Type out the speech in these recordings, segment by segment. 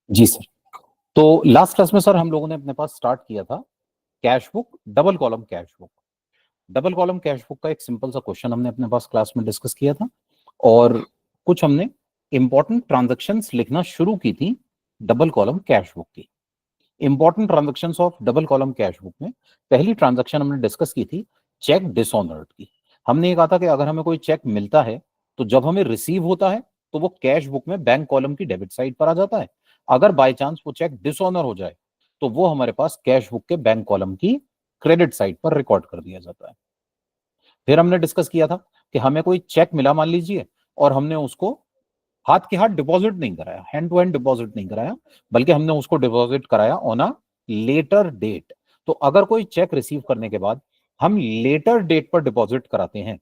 जी sir. तो last class में sir हम लोगों ने अपने पास स्टार्ट किया था cash book, double column cash book. Double column cash book का एक सिंपल सा क्वेश्चन हमने अपने पास क्लास में डिस्कस किया था, और कुछ हमने इंपॉर्टेंट ट्रांजैक्शंस लिखना शुरू की थी डबल कॉलम कैश बुक की। Important transactions of double column cash book में पहली ट्रांजैक्शन हमने डिस्कस की थी चेक डिसऑनर्ड की। हमने ये कहा था कि अगर हमें कोई चेक मिलता है तो जब हमें रिसीव होता है तो वो कैश बुक में बैंक कॉलम की डेबिट साइड पर आ जाता है। अगर बाय चांस वो चेक डिसऑनर हो जाए तो वो हमारे पास कैश बुक के बैंक कॉलम की क्रेडिट साइड पर रिकॉर्ड कर दिया जाता है। फिर हमने डिस्कस किया था कि हमें कोई चेक मिला मान लीजिए, और हमने उसको हाथ के हाथ डिपॉजिट नहीं कराया, हैंड टू हैंड डिपॉजिट नहीं कराया, बल्कि हमने उसको डिपॉजिट कराया ऑन अ लेटर डेट। तो अगर कोई चेक रिसीव करने के बाद हम लेटर डेट पर डिपॉजिट कराते हैं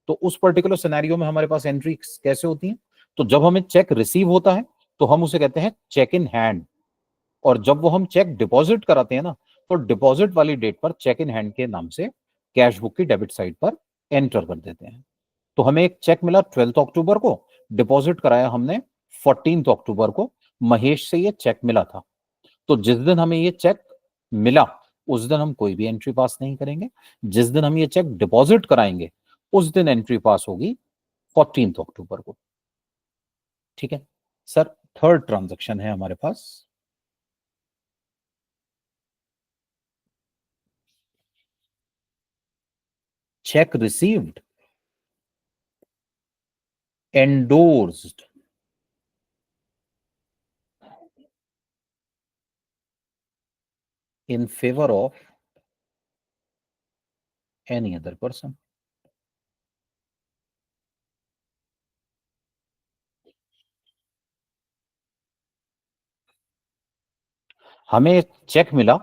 तो उस पर्टिकुलर सिनेरियो में हमारे पास एंट्री कैसे होती है? तो जब हमें चेक रिसीव होता है तो हम उसे कहते हैं चेक इन हैंड, और जब वो हम चेक डिपॉजिट कराते हैं ना, तो डिपॉजिट वाली डेट पर चेक इन हैंड के नाम से कैश बुक की डेबिट साइड पर एंटर कर देते हैं। तो हमें एक चेक मिला 12 अक्टूबर को, डिपॉजिट कराया हमने 14 अक्टूबर को। महेश से ये चेक मिला था, तो जिस दिन हमें ये चेक मिला उस दिन हम कोई भी एंट्री पास नहीं करेंगे। जिस दिन हम ये चेक डिपॉजिट कराएंगे उस दिन एंट्री पास होगी 14 अक्टूबर को। ठीक है सर। थर्ड ट्रांजैक्शन है हमारे पास cheque received endorsed in favor of any other person। हमें एक चेक मिला,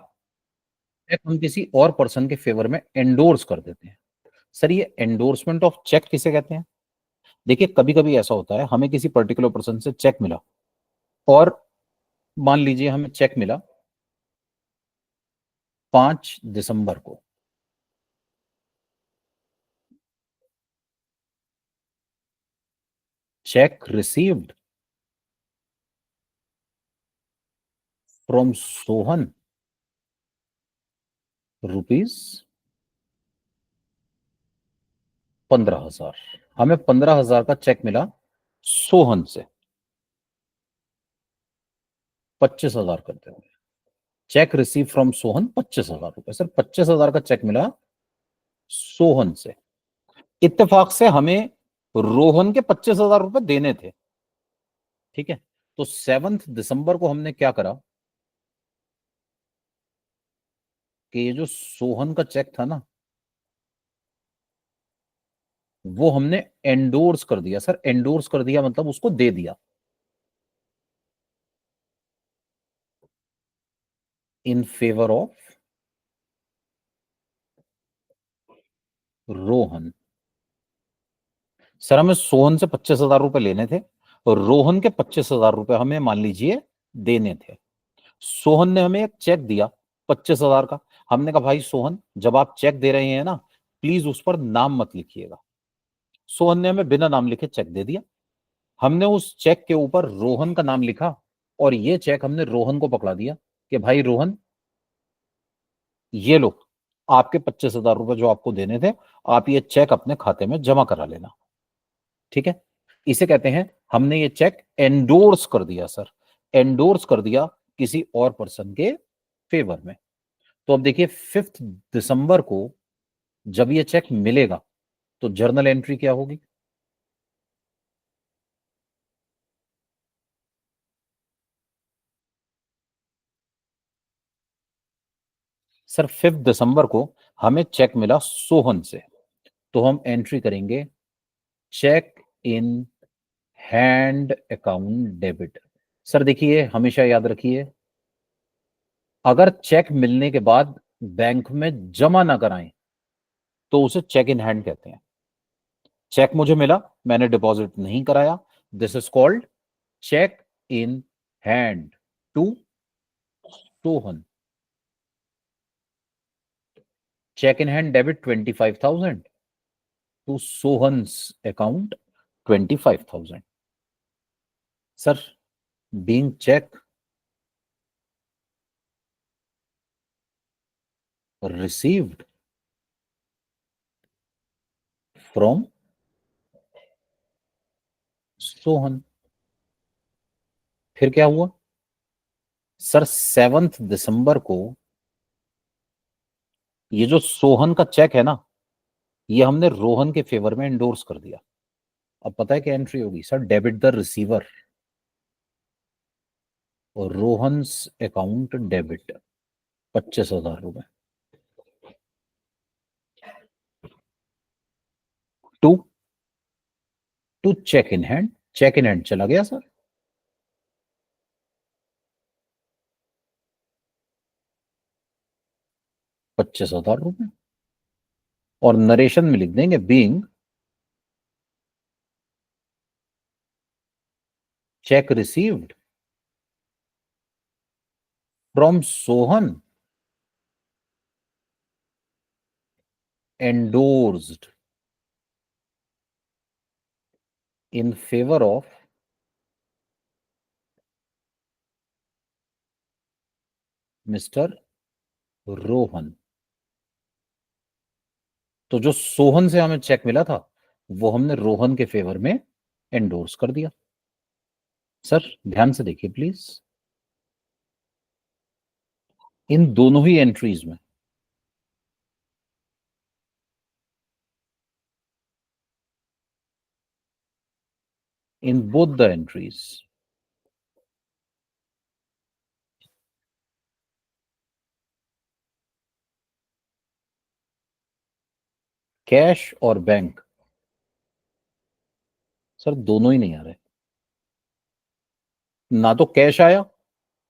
चेक हम किसी और पर्सन के फेवर में एंडोर्स कर देते हैं। सर ये एंडोर्समेंट ऑफ चेक किसे कहते हैं? देखिए कभी कभी ऐसा होता है हमें किसी पर्टिकुलर पर्सन से चेक मिला, और मान लीजिए हमें चेक मिला 5 दिसंबर को। Check received from Sohan rupees 15,000। हमें 15,000 का चेक मिला सोहन से, 25,000 करते हुए। चेक रिसीव फ्रॉम सोहन 25,000 रुपए। सर 25,000 का चेक मिला सोहन से, इत्तेफाक से हमें रोहन के 25,000 रुपए देने थे। ठीक है, तो 7 दिसंबर को हमने क्या करा कि ये जो सोहन का चेक था ना, वो हमने एंडोर्स कर दिया। सर एंडोर्स कर दिया मतलब उसको दे दिया इन फेवर ऑफ रोहन। सर हमें सोहन से 25,000 रुपए लेने थे और रोहन के 25,000 रुपए हमें मान लीजिए देने थे। सोहन ने हमें एक चेक दिया 25,000 का। हमने कहा भाई सोहन, जब आप चेक दे रहे हैं ना, प्लीज उस पर नाम मत लिखिएगा। सोहन ने हमें बिना नाम लिखे चेक दे दिया। हमने उस चेक के ऊपर रोहन का नाम लिखा, और ये चेक हमने रोहन को पकड़ा दिया कि भाई रोहन, ये लो आपके 25,000 रुपए जो आपको देने थे, आप ये चेक अपने खाते में जमा करा लेना। ठीक है, इसे कहते हैं हमने ये चेक एंडोर्स कर दिया। सर एंडोर्स कर दिया किसी और पर्सन के फेवर में। तो अब देखिए 5 दिसंबर को जब ये चेक मिलेगा तो जर्नल एंट्री क्या होगी? सर 5 दिसंबर को हमें चेक मिला सोहन से, तो हम एंट्री करेंगे cheque in hand account debit. Sir देखिए हमेशा याद रखिए, अगर चेक मिलने के बाद बैंक में जमा ना कराएं तो उसे चेक इन हैंड कहते हैं। चेक मुझे मिला, मैंने डिपॉजिट नहीं कराया, this is called cheque in hand to Sohan. Cheque in hand debit 25,000 to Sohan's account 25,000। Sir being cheque received from Sohan. फिर क्या हुआ सर, 7 दिसंबर को ये जो सोहन का चेक है ना, ये हमने रोहन के फेवर में एंडोर्स कर दिया। अब पता है क्या एंट्री होगी सर, डेबिट द रिसीवर और रोहन्स अकाउंट डेबिट 25,000 रुपए to to cheque in hand. Cheque in hand चला गया सर, 25,000 रुपए। और नरेशन में लिख देंगे being cheque received from Sohan endorsed in favour of mister Rohan. तो जो सोहन से हमें चेक मिला था वो हमने रोहन के फेवर में एंडोर्स कर दिया। सर ध्यान से देखिए प्लीज, इन दोनों ही एंट्रीज में in both the entries cash और बैंक, सर दोनों ही नहीं आ रहे। ना तो कैश आया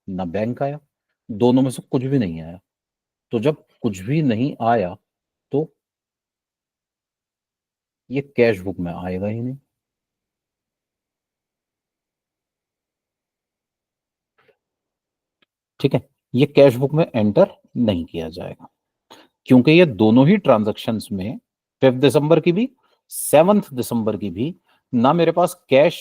ना बैंक आया, दोनों में से कुछ भी नहीं आया। तो जब कुछ भी नहीं आया तो ये कैश बुक में आएगा ही नहीं। ठीक है, ये कैश बुक में एंटर नहीं किया जाएगा क्योंकि ये दोनों ही ट्रांजैक्शंस में 5 दिसंबर की भी 7 दिसंबर की भी ना मेरे पास कैश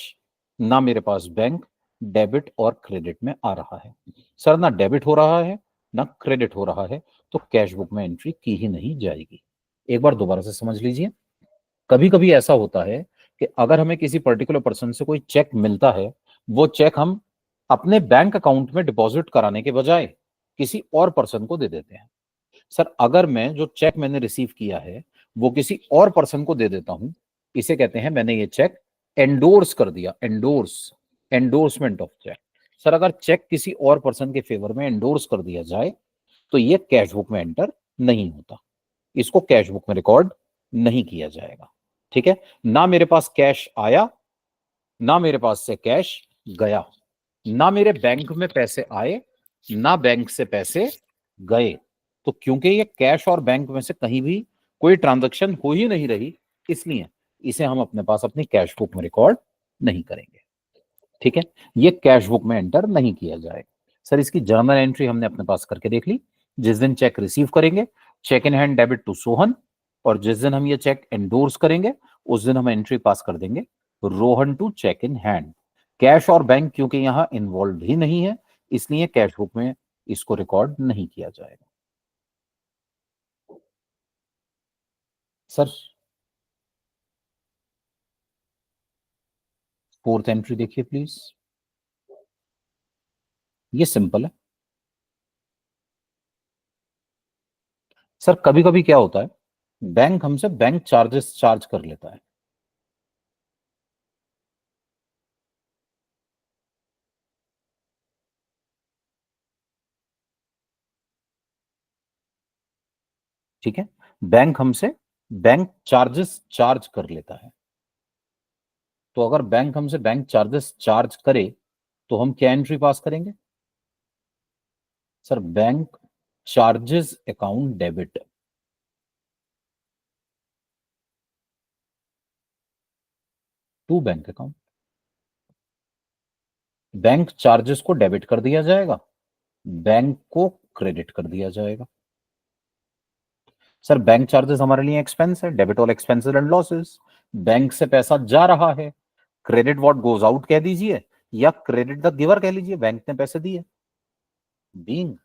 ना मेरे पास बैंक डेबिट और क्रेडिट में आ रहा है। सर ना डेबिट हो रहा है ना क्रेडिट हो रहा है, तो कैश बुक में एंट्री की ही नहीं जाएगी। एक बार दोबारा से समझ लीजिए, कभी कभी ऐसा होता है कि अगर हमें किसी पर्टिकुलर पर्सन से कोई चेक मिलता है, वो चेक हम अपने बैंक अकाउंट में डिपॉजिट कराने के बजाय किसी और पर्सन को दे देते हैं। सर अगर मैं जो चेक मैंने रिसीव किया है वो किसी और पर्सन को दे देता हूं, इसे कहते हैं मैंने ये चेक एंडोर्स कर दिया। Endorsement of cheque. सर अगर चेक किसी और पर्सन के फेवर में एंडोर्स कर दिया जाए तो ये कैश बुक में एंटर नहीं होता, इसको कैश बुक में रिकॉर्ड नहीं किया जाएगा। ठीक है, ना मेरे पास कैश आया ना मेरे पास से कैश गया, ना मेरे बैंक में पैसे आए ना बैंक से पैसे गए। तो क्योंकि ये कैश और बैंक में से कहीं भी कोई ट्रांजैक्शन हो ही नहीं रही, इसलिए इसे हम अपने पास अपनी कैश बुक में रिकॉर्ड नहीं करेंगे। ठीक है, ये कैश बुक में एंटर नहीं किया जाएगा। सर इसकी जर्नल एंट्री हमने अपने पास करके देख ली। जिस दिन चेक रिसीव करेंगे cheque in hand debit to Sohan, और जिस दिन हम ये चेक एंडोर्स करेंगे उस दिन हम एंट्री पास कर देंगे Rohan to cheque in hand. Cash और बैंक क्योंकि यहां इन्वॉल्व ही नहीं है, इसलिए कैश बुक में इसको रिकॉर्ड नहीं किया जाएगा। सर फोर्थ एंट्री देखिए प्लीज, ये सिंपल है। सर कभी कभी क्या होता है, बैंक हमसे बैंक चार्जेस चार्ज कर लेता है। ठीक है, बैंक हमसे बैंक चार्जेस चार्ज कर लेता है। तो अगर बैंक हमसे बैंक चार्जेस चार्ज करे तो हम क्या एंट्री पास करेंगे sir, bank charges account debit to bank account. Bank charges को डेबिट कर दिया जाएगा, बैंक को क्रेडिट कर दिया जाएगा। सर बैंक चार्जेस हमारे लिए एक्सपेंस है, debit all expenses and losses. Bank से पैसा जा रहा है, क्रेडिट व्हाट गोज आउट कह दीजिए या क्रेडिट द गिवर कह लीजिए, बैंक ने पैसे दिए। Being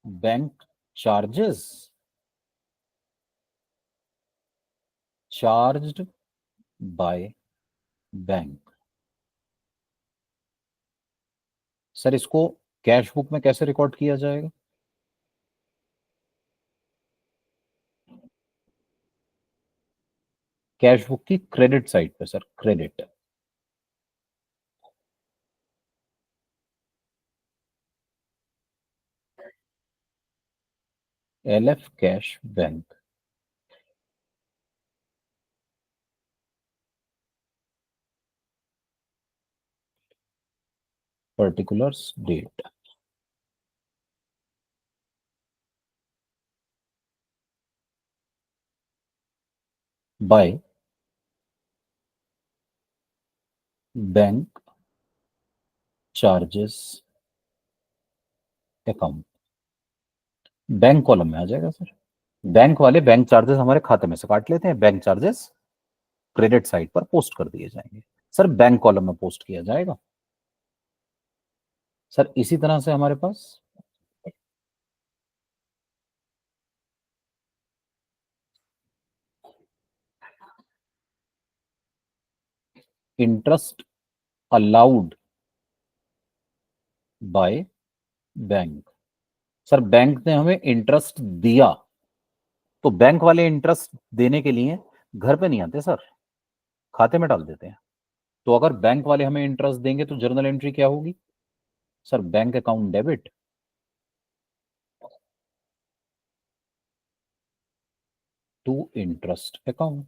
bank charges charged by bank. Sir इसको कैश बुक में कैसे रिकॉर्ड किया जाएगा? कैश बुक की क्रेडिट साइड पे sir, credit. LF cash bank. Particulars date by bank charges account. Bank column में आ जाएगा सर। बैंक वाले बैंक चार्जेस हमारे खाते में से काट लेते हैं, बैंक चार्जेस क्रेडिट साइड पर पोस्ट कर दिए जाएंगे। सर बैंक कॉलम में पोस्ट किया जाएगा। सर इसी तरह से हमारे पास interest allowed by bank. Sir bank ने हमें इंटरेस्ट दिया, तो बैंक वाले इंटरेस्ट देने के लिए घर पे नहीं आते सर, खाते में डाल देते हैं। तो अगर बैंक वाले हमें इंटरेस्ट देंगे तो जर्नल एंट्री क्या होगी? Sir bank account debit to interest account.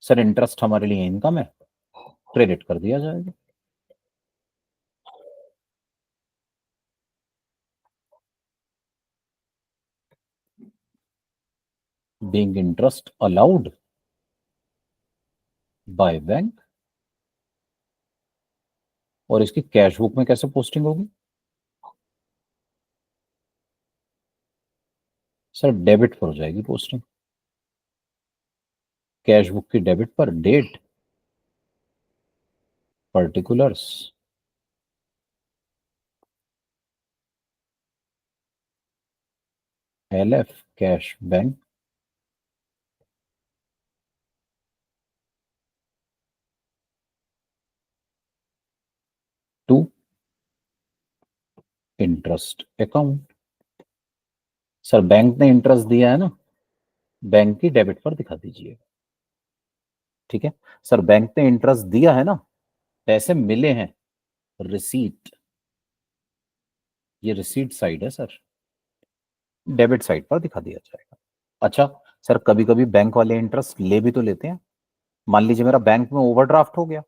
Sir interest हमारे लिए इनकम है, क्रेडिट कर दिया जाएगा। Being interest allowed by bank. और इसकी कैश बुक में कैसे पोस्टिंग होगी? सर डेबिट पर हो जाएगी पोस्टिंग। कैश बुक की डेबिट पर date particulars LF cash bank to interest account. Sir bank ने इंटरेस्ट दिया है ना, बैंक की डेबिट पर दिखा दीजिए। ठीक है। सर बैंक ने इंटरेस्ट दिया है ना, पैसे मिले हैं, रिसीट, ये रिसीट साइड है सर, डेबिट साइड पर दिखा दिया जाएगा। अच्छा सर, कभी कभी बैंक वाले इंटरेस्ट ले भी तो लेते हैं। मान लीजिए मेरा बैंक में ओवरड्राफ्ट हो गया,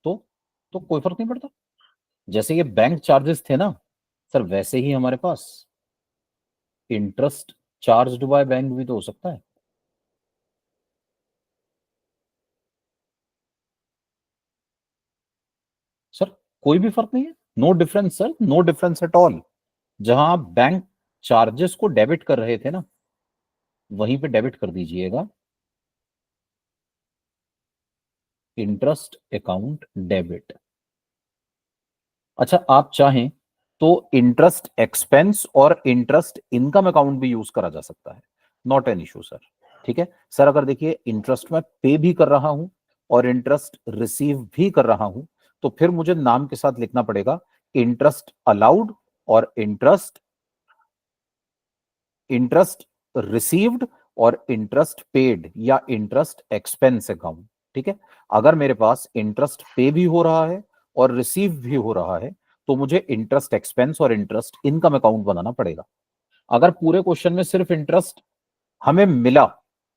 तो तो कोई फर्क नहीं पड़ता। जैसे ये बैंक चार्जेस थे ना सर, वैसे ही हमारे पास इंटरेस्ट चार्ज्ड बाय बैंक भी तो हो सकता है। सर कोई भी फर्क नहीं है, no difference sir, no difference at all. जहां आप बैंक चार्जेस को डेबिट कर रहे थे ना, वहीं पे डेबिट कर दीजिएगा इंटरेस्ट अकाउंट डेबिट। अच्छा आप चाहें तो इंटरेस्ट एक्सपेंस और इंटरेस्ट इनकम अकाउंट भी यूज करा जा सकता है, नॉट एन इशू सर। ठीक है सर, अगर देखिए इंटरेस्ट में पे भी कर रहा हूं और इंटरेस्ट रिसीव भी कर रहा हूं, तो फिर मुझे नाम के साथ लिखना पड़ेगा इंटरेस्ट अलाउड और इंटरेस्ट इंटरेस्ट रिसीव्ड और इंटरेस्ट पेड या इंटरेस्ट एक्सपेंस अकाउंट। ठीक है। अगर मेरे पास इंटरेस्ट पे भी हो रहा है और रिसीव भी हो रहा है, तो मुझे इंटरेस्ट एक्सपेंस और इंटरेस्ट इनकम अकाउंट बनाना पड़ेगा। अगर पूरे क्वेश्चन में सिर्फ इंटरेस्ट हमें मिला,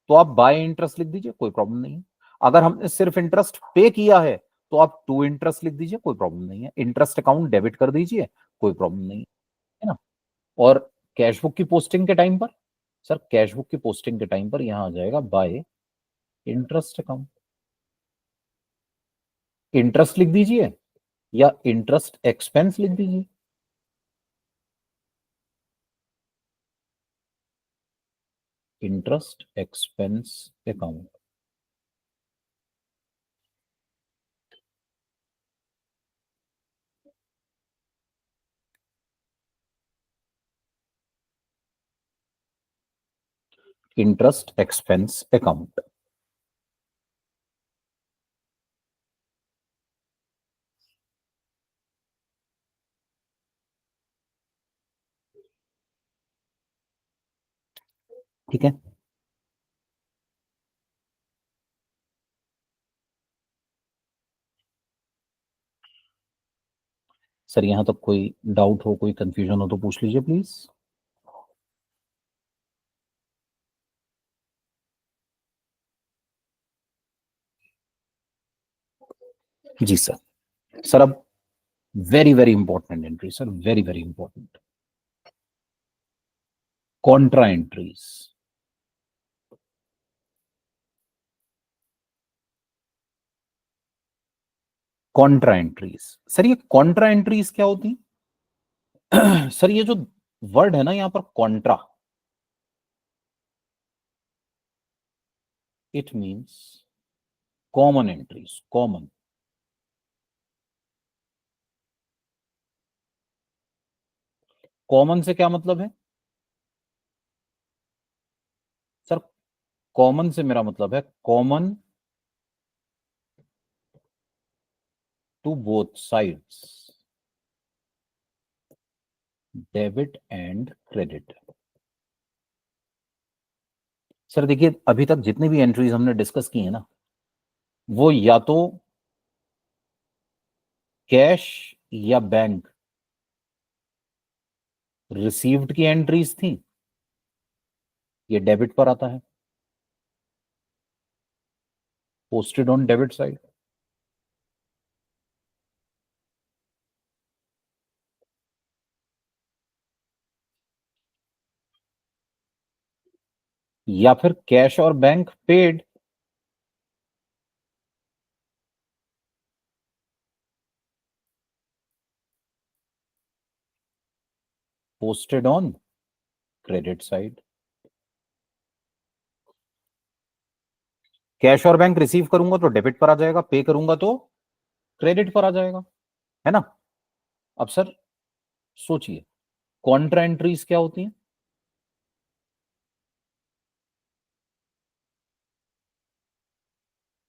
तो आप बाय इंटरेस्ट लिख दीजिए, कोई प्रॉब्लम नहीं है। अगर हमने सिर्फ इंटरेस्ट पे किया है, तो आप टू इंटरेस्ट लिख दीजिए, कोई प्रॉब्लम नहीं है। इंटरेस्ट अकाउंट डेबिट कर दीजिए, कोई प्रॉब्लम नहीं है ना। और कैश बुक की पोस्टिंग के टाइम पर, सर कैश बुक की पोस्टिंग के टाइम पर यहां आ जाएगा बाय इंटरेस्ट अकाउंट। इंटरेस्ट लिख दीजिए या इंटरेस्ट एक्सपेंस लिख दीजिए। Interest expense account. Interest expense account. ठीक है, सर यहां तक कोई डाउट हो, कोई कंफ्यूजन हो तो पूछ लीजिए प्लीज। जी सर। सर अब very very important entry sir, very very important, contra entries. Contra entries, sir ये कॉन्ट्रा एंट्रीज क्या होती हैं? सर ये जो वर्ड है ना यहां पर Contra, it means common entries, common. Common से क्या मतलब है सर? कॉमन से मेरा मतलब है common to both sides, debit and credit. Sir देखिए अभी तक जितनी भी एंट्रीज हमने डिस्कस की है ना, वो या तो कैश या बैंक रिसीव्ड की एंट्रीज थी, ये डेबिट पर आता है, पोस्टेड ऑन डेबिट साइड। या फिर कैश और bank paid, posted on credit side. Cash और बैंक रिसीव करूंगा तो डेबिट पर आ जाएगा, पे करूंगा तो क्रेडिट पर आ जाएगा, है ना? अब सर सोचिए, कॉन्ट्रा एंट्रीज क्या होती हैं?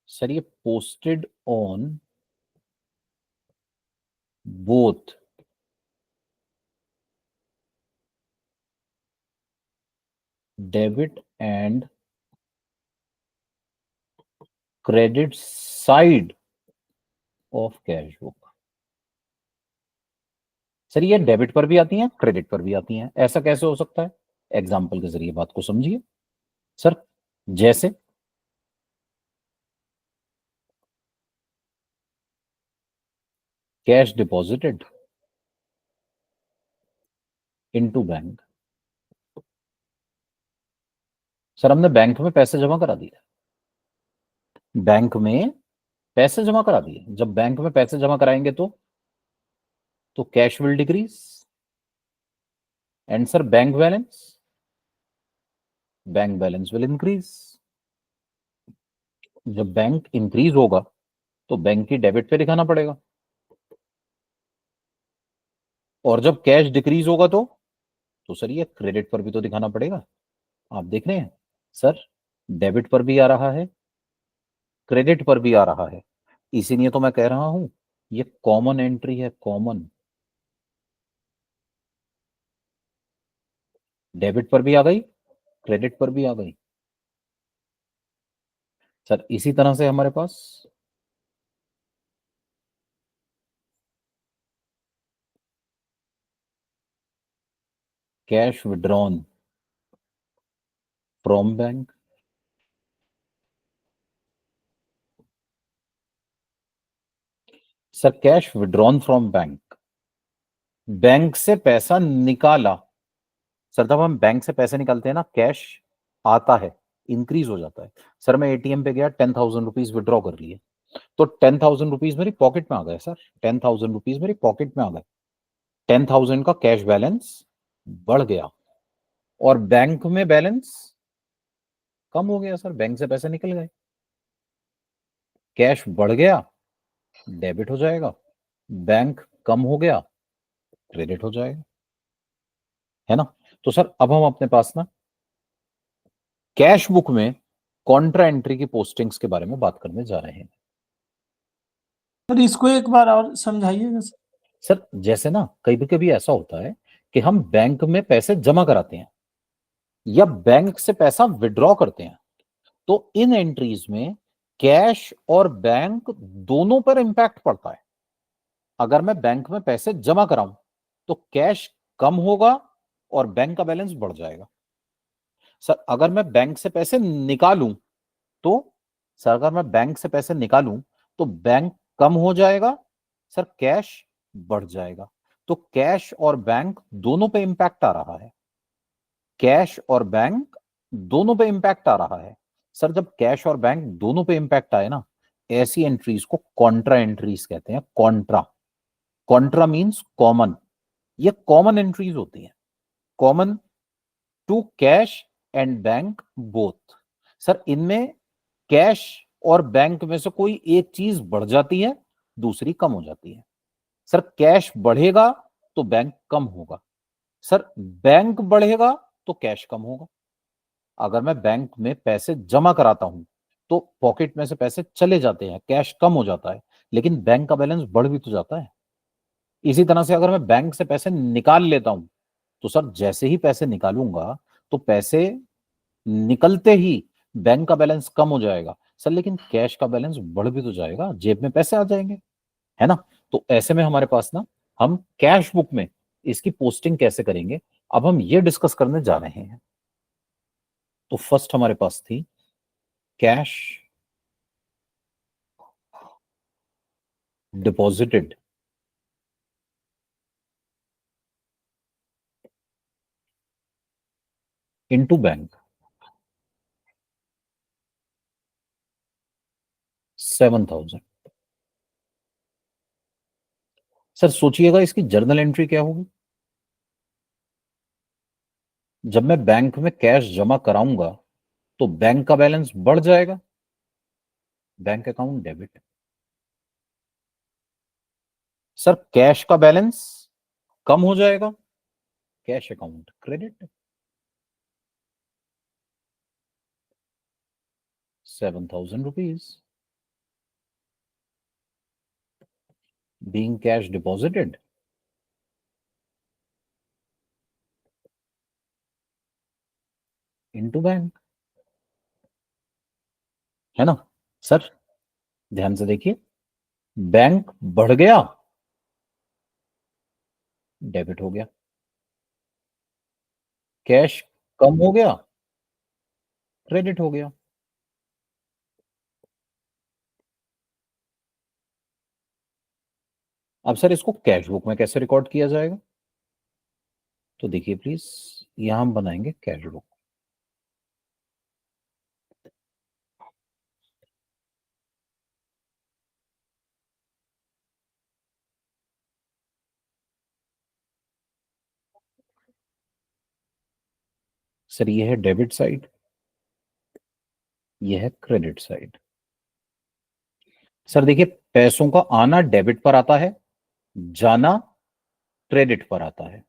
सर ये posted on both debit and credit side of cash book. Sir ये डेबिट पर भी आती हैं, क्रेडिट पर भी आती हैं, ऐसा कैसे हो सकता है? एग्जाम्पल के जरिए बात को समझिए सर। जैसे cash deposited into bank. Sir हमने बैंक में पैसे जमा करा दिए, बैंक में पैसे जमा करा दिए, जब बैंक में पैसे जमा कराएंगे तो cash will decrease and sir bank balance will increase. जब बैंक इंक्रीज होगा तो बैंक की डेबिट पे दिखाना पड़ेगा, और जब कैश डिक्रीज होगा तो सर ये क्रेडिट पर भी तो दिखाना पड़ेगा। आप देख रहे हैं सर, डेबिट पर भी आ रहा है, क्रेडिट पर भी आ रहा है, इसीलिए तो मैं कह रहा हूं ये कॉमन एंट्री है, कॉमन। डेबिट पर भी आ गई, क्रेडिट पर भी आ गई। सर इसी तरह से हमारे पास cash withdrawn from bank, sir cash withdrawn from bank, bank से पैसा निकाला। सर जब हम बैंक से पैसे निकालते हैं ना, कैश आता है, इंक्रीज हो जाता है। सर मैं एटीएम पे गया, 10,000 रुपीज विड्रॉ कर लिए, तो 10,000 रुपीज मेरी पॉकेट में आ गए सर, 10,000 रुपीज मेरी पॉकेट में आ गए, 10,000 का कैश बैलेंस बढ़ गया, और बैंक में बैलेंस कम हो गया सर, बैंक से पैसे निकल गए। कैश बढ़ गया, डेबिट हो जाएगा, बैंक कम हो गया, क्रेडिट हो जाएगा, है ना? तो सर अब हम अपने पास ना कैश बुक में कॉन्ट्रा एंट्री की पोस्टिंग्स के बारे में बात करने जा रहे हैं। सर इसको एक बार और समझाइएगा सर। सर जैसे ना कभी कभी ऐसा होता है कि हम बैंक में पैसे जमा कराते हैं या बैंक से पैसा विड्रॉ करते हैं, तो इन एंट्रीज में कैश और बैंक दोनों पर इंपैक्ट पड़ता है। अगर मैं बैंक में पैसे जमा कराऊं तो कैश कम होगा और बैंक का बैलेंस बढ़ जाएगा। सर अगर मैं बैंक से पैसे निकालूं तो सर अगर मैं बैंक से पैसे निकालूं तो बैंक कम हो जाएगा, सर कैश बढ़ जाएगा। तो कैश और बैंक दोनों पे इंपैक्ट आ रहा है। कैश और बैंक दोनों पे इंपैक्ट आ रहा है। सर जब कैश और बैंक दोनों पे इंपैक्ट आए ना, ऐसी एंट्रीज को कॉन्ट्रा एंट्रीज कहते हैं। Contra, contra means common. ये कॉमन एंट्रीज होती हैं, common to cash and bank both. Sir इनमें कैश और बैंक में से कोई एक चीज बढ़ जाती है, दूसरी कम हो जाती है। सर कैश बढ़ेगा तो बैंक कम होगा, सर बैंक बढ़ेगा तो कैश कम होगा। अगर मैं बैंक में पैसे जमा कराता हूं तो पॉकेट में से पैसे चले जाते हैं, कैश कम हो जाता है, लेकिन बैंक का बैलेंस बढ़ भी तो जाता है। इसी तरह से अगर मैं बैंक से पैसे निकाल लेता हूं तो सर जैसे ही पैसे निकालूंगा तो पैसे निकलते ही बैंक का बैलेंस कम हो जाएगा, सर लेकिन कैश का बैलेंस बढ़ भी तो जाएगा, जेब में पैसे आ जाएंगे, है ना। तो ऐसे में हमारे पास ना, हम कैश बुक में इसकी पोस्टिंग कैसे करेंगे, अब हम ये डिस्कस करने जा रहे हैं। तो फर्स्ट हमारे पास थी cash deposited into bank 7,000। Sir सोचिएगा इसकी जर्नल एंट्री क्या होगी। जब मैं बैंक में कैश जमा कराऊंगा तो बैंक का बैलेंस बढ़ जाएगा, bank account debit. Sir cash का बैलेंस कम हो जाएगा, cash account credit. 7,000 rupees being cash deposited into bank, है ना। सर ध्यान से देखिए, बैंक बढ़ गया, डेबिट हो गया, कैश कम हो गया, क्रेडिट हो गया। अब सर इसको कैश बुक में कैसे रिकॉर्ड किया जाएगा, तो देखिए प्लीज, यहां हम बनाएंगे कैश बुक। सर ये है डेबिट साइड, ये है क्रेडिट साइड। सर देखिए, पैसों का आना डेबिट पर आता है, जाना क्रेडिट पर आता है।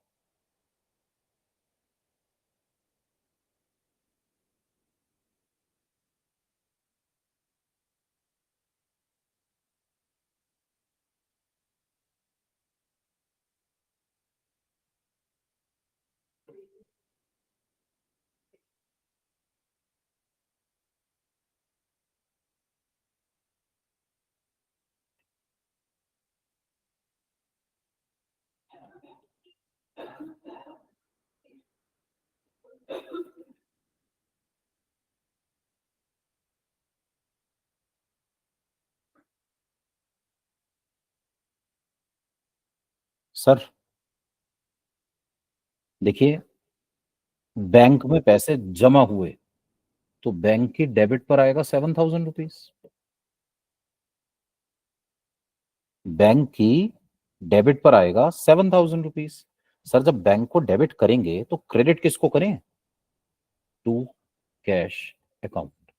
सर देखिए, बैंक में पैसे जमा हुए तो बैंक की डेबिट पर आएगा 7,000 रुपीज। बैंक की डेबिट पर आएगा 7,000 रुपीज। सर जब बैंक को डेबिट करेंगे तो क्रेडिट किसको करें, to cash account.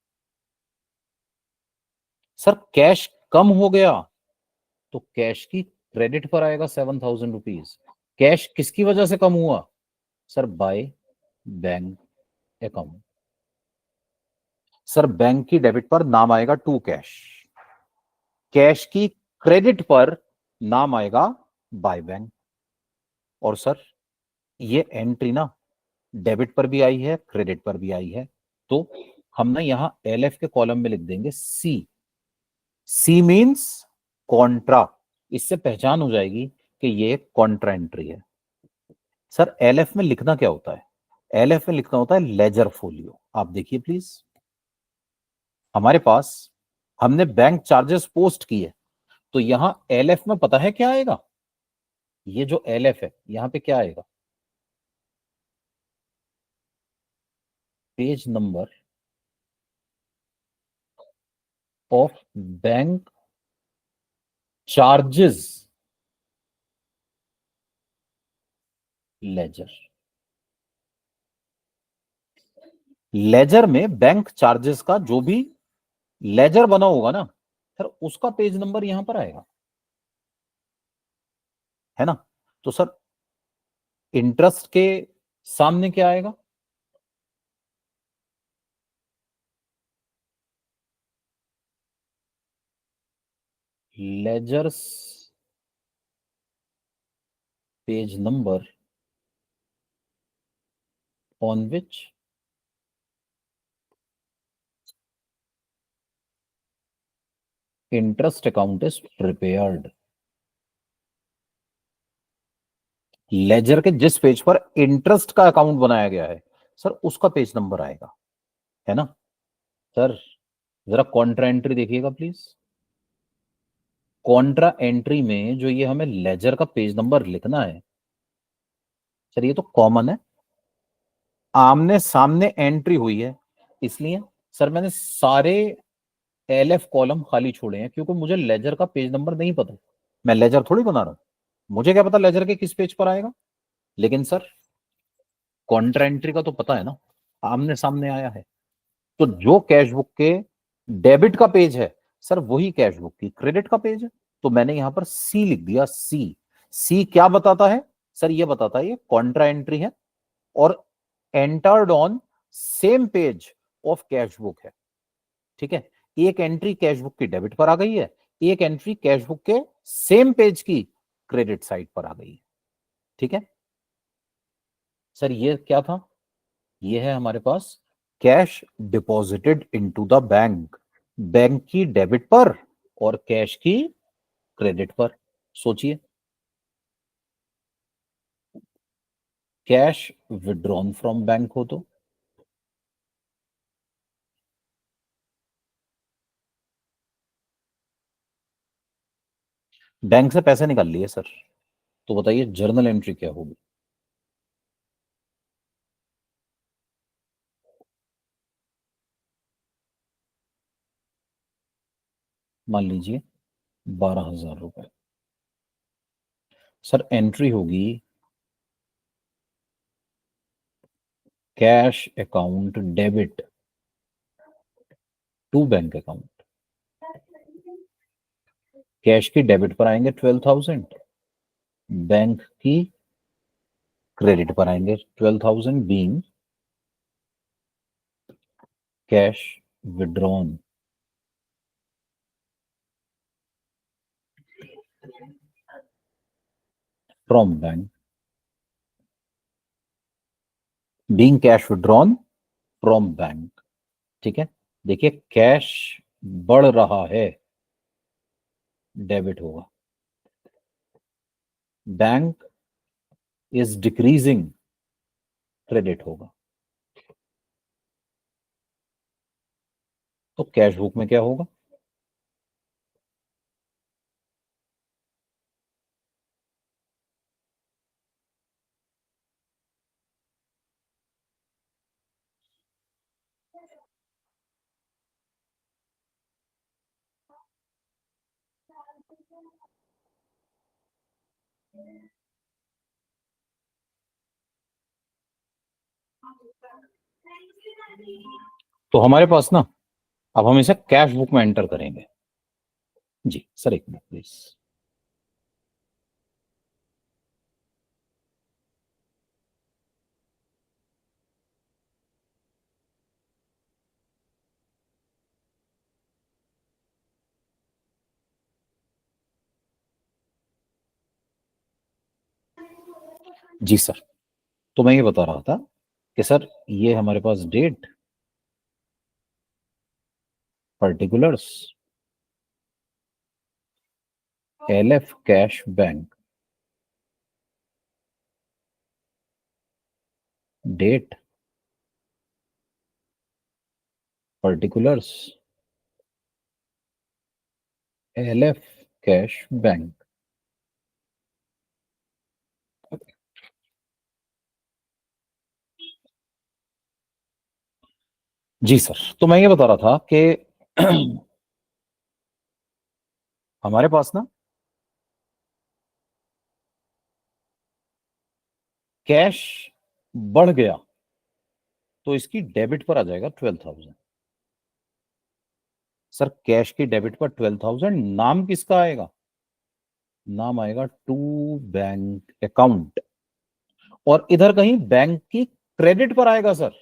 Sir cash कम हो गया तो कैश की क्रेडिट पर आएगा 7,000 रुपीज। कैश किसकी वजह से कम हुआ, sir by bank account. Sir bank की डेबिट पर नाम आएगा टू कैश, कैश की क्रेडिट पर नाम आएगा बाय बैंक। और सर ये एंट्री ना डेबिट पर भी आई है, क्रेडिट पर भी आई है, तो हम ना यहां एलएफ के कॉलम में लिख देंगे सी। सी मींस कॉन्ट्रा, इससे पहचान हो जाएगी कि ये कॉन्ट्रा एंट्री है। सर एलएफ में लिखना क्या होता है? एलएफ में लिखना होता है लेजर फोलियो। आप देखिए प्लीज, हमारे पास हमने बैंक चार्जेस पोस्ट किए, तो यहां एलएफ में पता है क्या आएगा? ये जो एलएफ है यहां पे क्या आएगा? Page number of bank charges ledger. Ledger में बैंक चार्जेस का जो भी लेजर बना होगा ना सर, उसका पेज नंबर यहां पर आएगा, है ना? तो सर इंटरेस्ट के सामने क्या आएगा? Ledgers page number on which interest account is prepared. Ledger के जिस पेज पर इंटरेस्ट का अकाउंट बनाया गया है सर, उसका पेज नंबर आएगा, है ना? सर जरा कॉन्ट्रा एंट्री देखिएगा प्लीज। कॉन्ट्रा एंट्री में जो ये हमें लेजर का पेज नंबर लिखना है सर, ये तो कॉमन है, आमने सामने एंट्री हुई है, इसलिए सर मैंने सारे एलएफ कॉलम खाली छोड़े हैं, क्योंकि मुझे लेजर का पेज नंबर नहीं पता। मैं लेजर थोड़ी बना रहा हूं, मुझे क्या पता लेजर के किस पेज पर आएगा। लेकिन सर कॉन्ट्रा एंट्री का तो पता है ना, आमने सामने आया है, तो जो कैश बुक के डेबिट का पेज है सर, वही कैश बुक की क्रेडिट का पेज है। तो मैंने यहां पर सी लिख दिया, सी। सी क्या बताता है सर? ये बताता है ये कॉन्ट्रा एंट्री है और entered on same page of cash book है। ठीक है, एक एंट्री कैश बुक की डेबिट पर आ गई है, एक एंट्री कैश बुक के सेम पेज की क्रेडिट साइड पर आ गई है। ठीक है सर, ये क्या था? ये है हमारे पास cash deposited into the bank, bank की डेबिट पर और कैश की क्रेडिट पर। सोचिए, कैश विड्रॉन फ्रॉम बैंक हो तो बैंक से पैसे निकाल लिए सर, तो बताइए जर्नल एंट्री क्या होगी? मान लीजिए 12,000 रुपए। सर एंट्री होगी cash account debit to bank account. Cash की डेबिट पर आएंगे 12,000, बैंक की क्रेडिट पर आएंगे 12,000, being cash withdrawn from bank, being cash withdrawn from bank. ठीक है, देखिए कैश बढ़ रहा है, डेबिट होगा, बैंक इज डिक्रीजिंग, क्रेडिट होगा। तो कैश बुक में क्या होगा? तो हमारे पास ना, अब हम इसे कैश बुक में एंटर करेंगे। जी सर, एक मिनट प्लीज। जी सर, तो मैं ये बता रहा था कि सर ये हमारे पास date, particulars, LF cash bank, date, particulars, LF cash bank. जी सर, तो मैं ये बता रहा था कि हमारे पास ना कैश बढ़ गया तो इसकी डेबिट पर आ जाएगा 12,000। सर कैश की डेबिट पर 12,000, नाम किसका आएगा? नाम आएगा टू बैंक अकाउंट। और इधर कहीं बैंक की क्रेडिट पर आएगा सर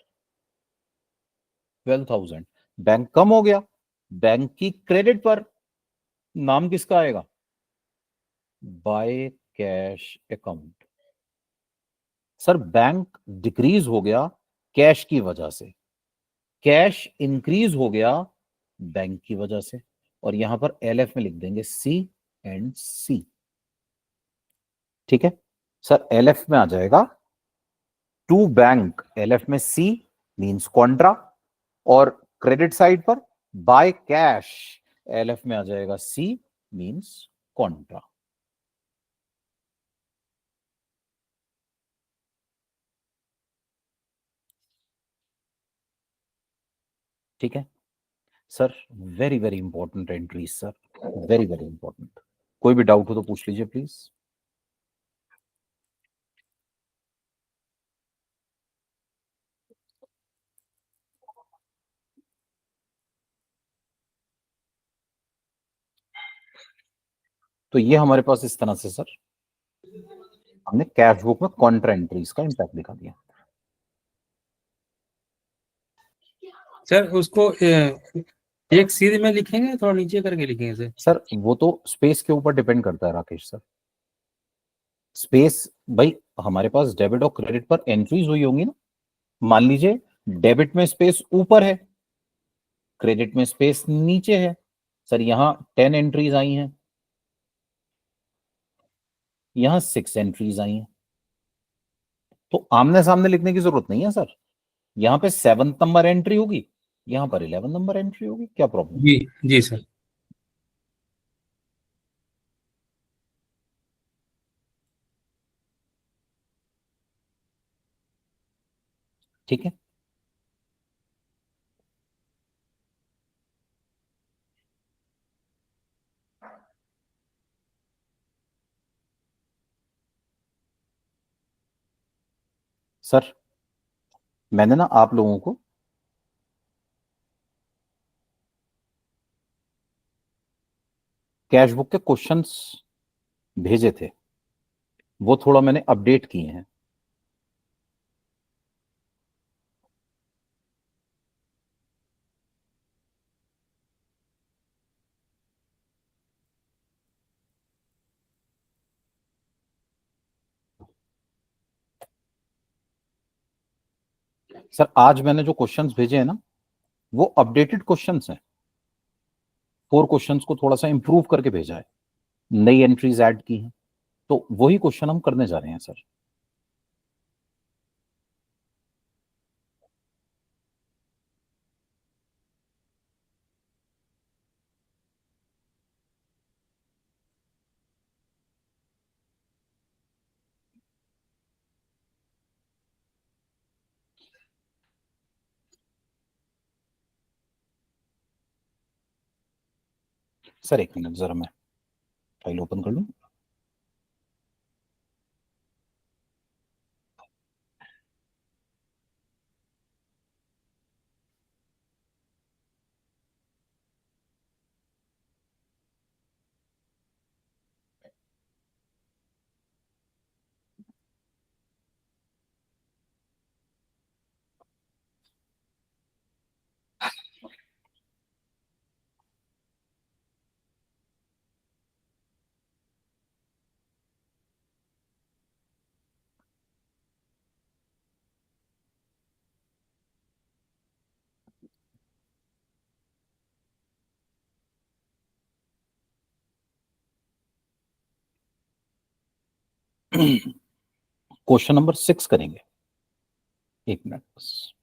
12,000। बैंक कम हो गया, बैंक की क्रेडिट पर नाम किसका आएगा? By cash account. Sir bank decrease हो गया कैश की वजह से, कैश इंक्रीज हो गया बैंक की वजह से। और यहां पर एलएफ में लिख देंगे सी एंड सी। ठीक है सर, एलएफ में आ जाएगा टू बैंक, एलएफ में सी मींस कॉन्ट्रा, और क्रेडिट साइड पर बाय कैश, एलएफ में आ जाएगा सी मींस कॉन्ट्रा। ठीक है sir, very very important entry sir, very very important. कोई भी डाउट हो तो पूछ लीजिए प्लीज। तो ये हमारे पास इस तरह से सर हमने कैश बुक में कॉन्ट्रा एंट्रीज का इम्पैक्ट दिखा दिया। सर उसको एक सीध में लिखेंगे, थोड़ा नीचे करके लिखेंगे सर? सर वो तो स्पेस के ऊपर डिपेंड करता है राकेश सर। स्पेस भाई, हमारे पास डेबिट और क्रेडिट पर एंट्रीज हुई होंगी ना। मान लीजिए डेबिट में स्पेस ऊपर है, क्रेडिट में स्पेस नीचे है। सर यहां 10 एंट्रीज आई हैं, यहां 6 एंट्रीज आई हैं। तो आमने सामने लिखने की जरूरत नहीं है सर। यहां पे 7 नंबर एंट्री होगी, यहां पर 11 नंबर एंट्री होगी, क्या प्रॉब्लम? जी जी सर। ठीक है सर, मैंने ना आप लोगों को कैश बुक के क्वेश्चंस भेजे थे, वो थोड़ा मैंने अपडेट किए हैं। सर आज मैंने जो क्वेश्चंस भेजे हैं ना, वो अपडेटेड क्वेश्चंस हैं। 4 क्वेश्चंस को थोड़ा सा इंप्रूव करके भेजा है, नई एंट्रीज ऐड की हैं। तो वही क्वेश्चन हम करने जा रहे हैं सर। सर एक मिनट, जरा मैं फाइल ओपन कर लूं। क्वेश्चन नंबर 6 करेंगे, एक मिनट बस।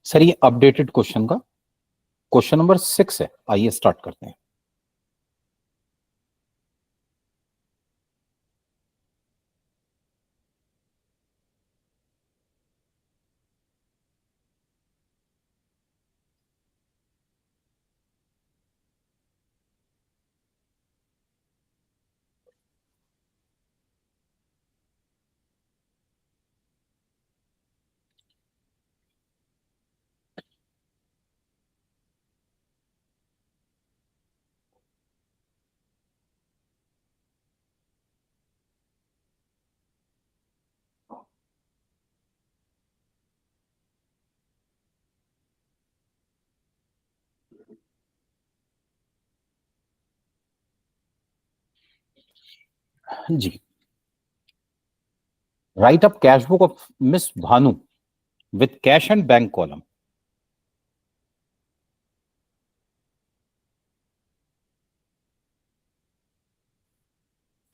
सर ये अपडेटेड क्वेश्चन का क्वेश्चन नंबर 6 है, आइए स्टार्ट करते हैं। जी, write up cash book of Miss Bhanu with cash and bank column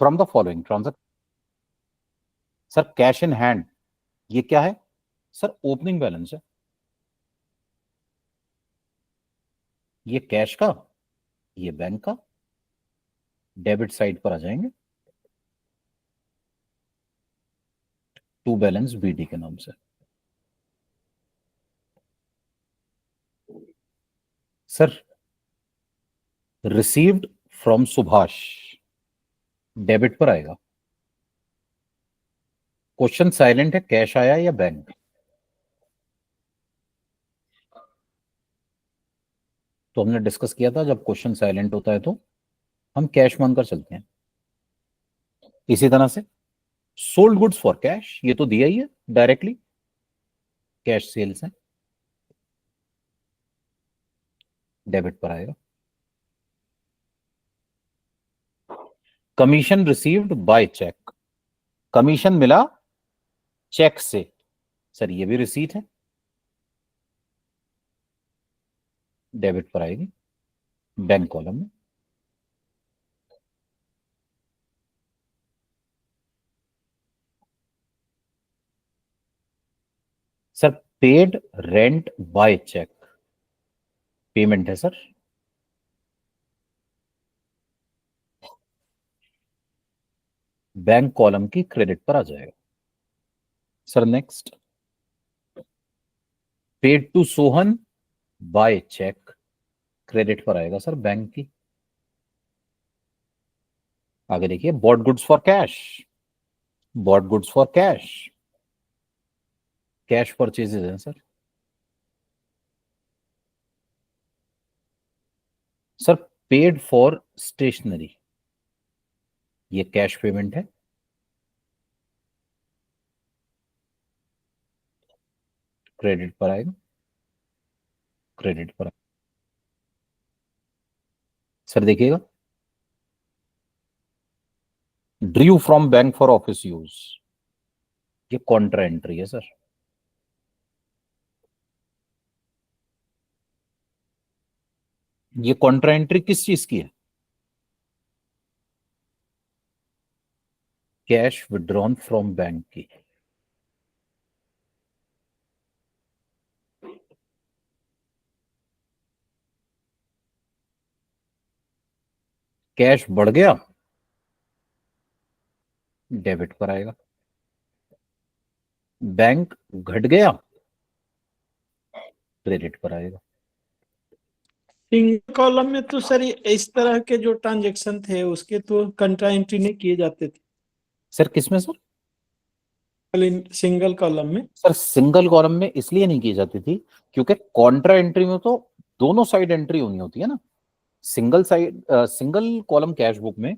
from the following transaction। Sir cash in hand ये क्या है? सर ओपनिंग बैलेंस है, ये कैश का, ये बैंक का, डेबिट साइड पर आ जाएंगे, टू बैलेंस बीडी के नाम से। Sir received from Subhash debit पर आएगा। क्वेश्चन साइलेंट है, कैश आया या बैंक? तो हमने डिस्कस किया था जब क्वेश्चन साइलेंट होता है तो हम कैश मानकर चलते हैं। इसी तरह से सोल्ड गुड्स फॉर कैश, ये तो दिया ही है डायरेक्टली, कैश सेल्स है, डेबिट पर आएगा। Commission received by cheque, commission मिला चेक से, सर ये भी रिसीट है, डेबिट पर आएगी बैंक कॉलम में। Sir paid rent by cheque, payment है सर, बैंक कॉलम की क्रेडिट पर आ जाएगा। Sir next, paid to Sohan by cheque, credit पर आएगा सर बैंक की। आगे देखिए, bought goods for cash, bought goods for cash, cash purchases हैं sir. Sir paid for stationery, ये कैश पेमेंट है, क्रेडिट पर आएगा, क्रेडिट पर आएगा। सर देखिएगा, drew from bank for office use, ये कॉन्ट्रा एंट्री है सर। ये कॉन्ट्रा एंट्री किस चीज की है? कैश विड्रॉन फ्रॉम बैंक की। कैश बढ़ गया, डेबिट पर आएगा। बैंक घट गया, क्रेडिट पर आएगा। सिंगल कॉलम में तो सर इस तरह के जो ट्रांजेक्शन थे उसके तो कंट्रा एंट्री नहीं किए जाते थे सर किसमें सर? सिंगल कॉलम में। सर सिंगल कॉलम में इसलिए नहीं की जाती थी क्योंकि कॉन्ट्रा एंट्री में तो दोनों साइड एंट्री होनी होती है ना। सिंगल कॉलम कैश बुक में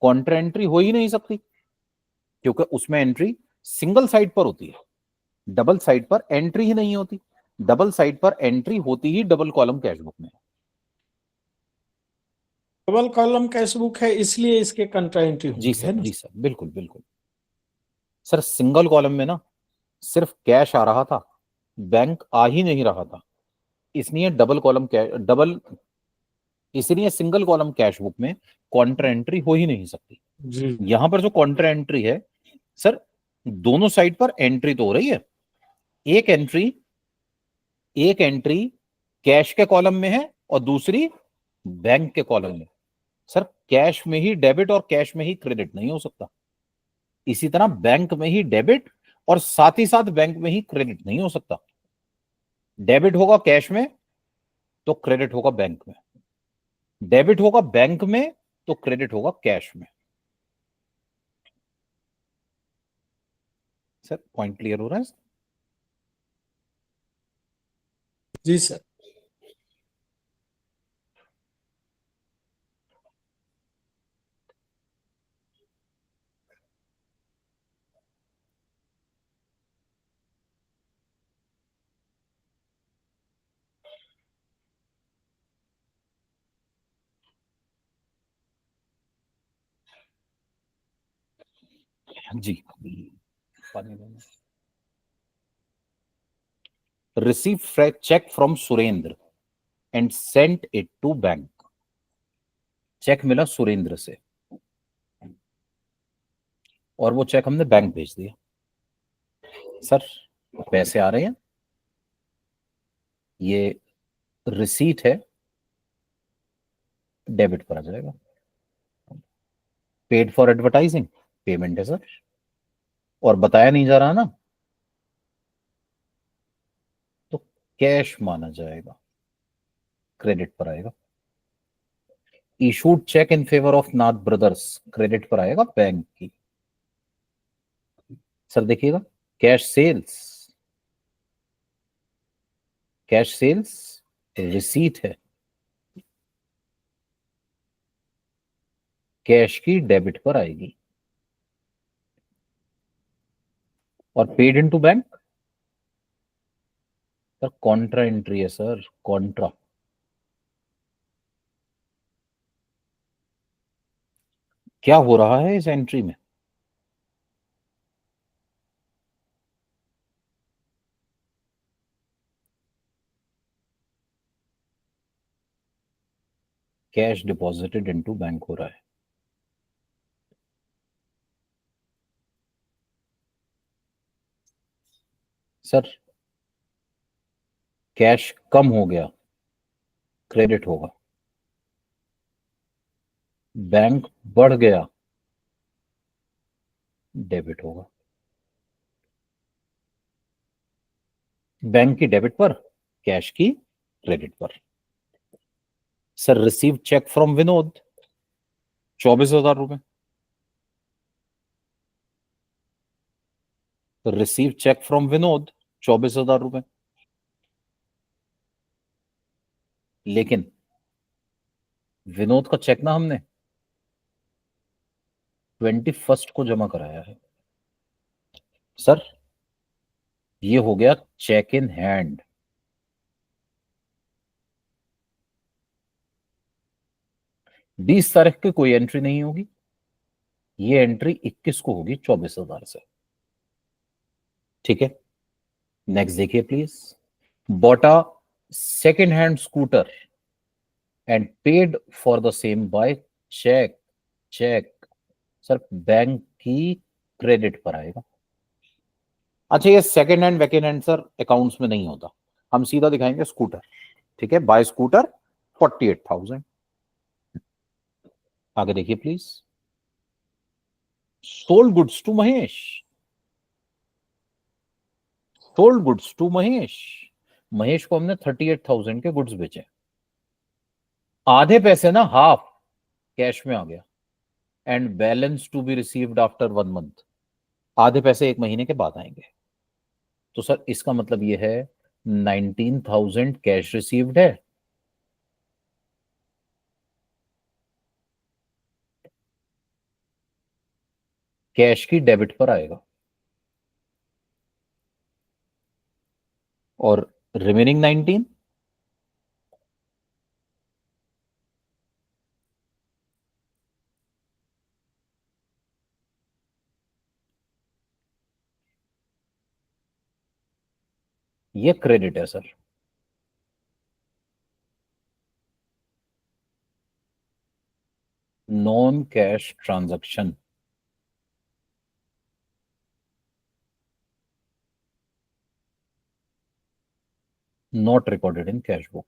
कॉन्ट्रा एंट्री हो ही नहीं सकती क्योंकि उसमें एंट्री सिंगल साइड पर होती है, डबल साइड पर एंट्री ही नहीं होती। डबल साइड पर एंट्री होती ही डबल कॉलम कैश बुक में। डबल कॉलम कैश बुक है इसलिए इसके कंट्रा एंट्री जी होगी, है सर, ना? जी सर, बिल्कुल बिल्कुल। सर सिंगल कॉलम में ना सिर्फ कैश आ रहा था, बैंक आ ही नहीं रहा था, इसलिए डबल इसलिए सिंगल कॉलम कैश बुक में कॉन्ट्रा एंट्री हो ही नहीं सकती। जी यहां पर जो कॉन्ट्रा एंट्री है सर, दोनों साइड पर एंट्री तो हो रही है। एक एंट्री कैश के कॉलम में है और दूसरी बैंक के कॉलम में। सर कैश में ही डेबिट और कैश में ही क्रेडिट नहीं हो सकता। इसी तरह बैंक में ही डेबिट और साथ ही साथ बैंक में ही क्रेडिट नहीं हो सकता। डेबिट होगा कैश में तो क्रेडिट होगा बैंक में, डेबिट होगा बैंक में तो क्रेडिट होगा कैश में। सर पॉइंट क्लियर हो रहा है? जी सर। जी, पानी देना। Receive check from Surendra and sent it to bank. Cheque मिला सुरेंद्र से और वो चेक हमने बैंक भेज दिया। सर पैसे आ रहे हैं, ये रिसीट है, डेबिट पर आ जाएगा। पेड फॉर एडवर्टाइजिंग, पेमेंट है सर, और बताया नहीं जा रहा ना तो कैश माना जाएगा, क्रेडिट पर आएगा। Issued cheque in favour of Nath brothers, credit पर आएगा बैंक की। सर देखिएगा, कैश सेल्स रिसीट है, कैश की डेबिट पर आएगी। और paid into bank, sir contra entry है सर, कॉन्ट्रा। क्या हो रहा है इस एंट्री में? कैश डिपॉजिटेड इनटू बैंक हो रहा है। सर कैश कम हो गया, क्रेडिट होगा। बैंक बढ़ गया, डेबिट होगा। बैंक की डेबिट पर, कैश की क्रेडिट पर। Sir receive cheque from Vinod 24,000 रुपए। रिसीव चेक फ्रॉम विनोद 24,000 रुपए। लेकिन विनोद का चेक ना हमने 21 को जमा कराया है। सर ये हो गया चेक इन हैंड। बीस तारीख की कोई एंट्री नहीं होगी, ये एंट्री 21 को होगी 24,000 से। ठीक है, नेक्स्ट देखिए please. Bought second hand scooter and paid for the same by cheque. Cheque sir bank की क्रेडिट पर आएगा। अच्छा ये सेकेंड हैंड वेकेंड हैंड सर अकाउंट्स में नहीं होता, हम सीधा दिखाएंगे स्कूटर। ठीक है, बाय स्कूटर 48,000। आगे देखिए please. Sold goods to Mahesh. Sold goods to Mahesh. Mahesh को हमने 38,000 के गुड्स बेचे। आधे पैसे ना हाफ कैश में आ गया। And balance to be received after 1 month. आधे पैसे 1 महीने के बाद आएंगे। तो सर इसका मतलब ये है 19,000 कैश रिसीव्ड है, कैश की डेबिट पर आएगा। और रिमेनिंग 19 ये क्रेडिट है sir. Non cash transaction. Not recorded in cash book.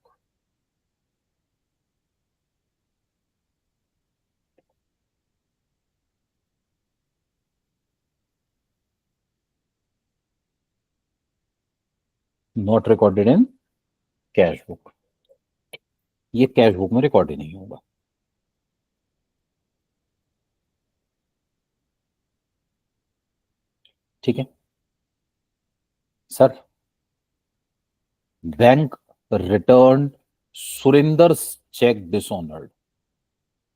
Not recorded in cash book. ये कैश बुक में रिकॉर्ड ही नहीं होगा। ठीक है sir. Bank return Surender cheque dishonoured.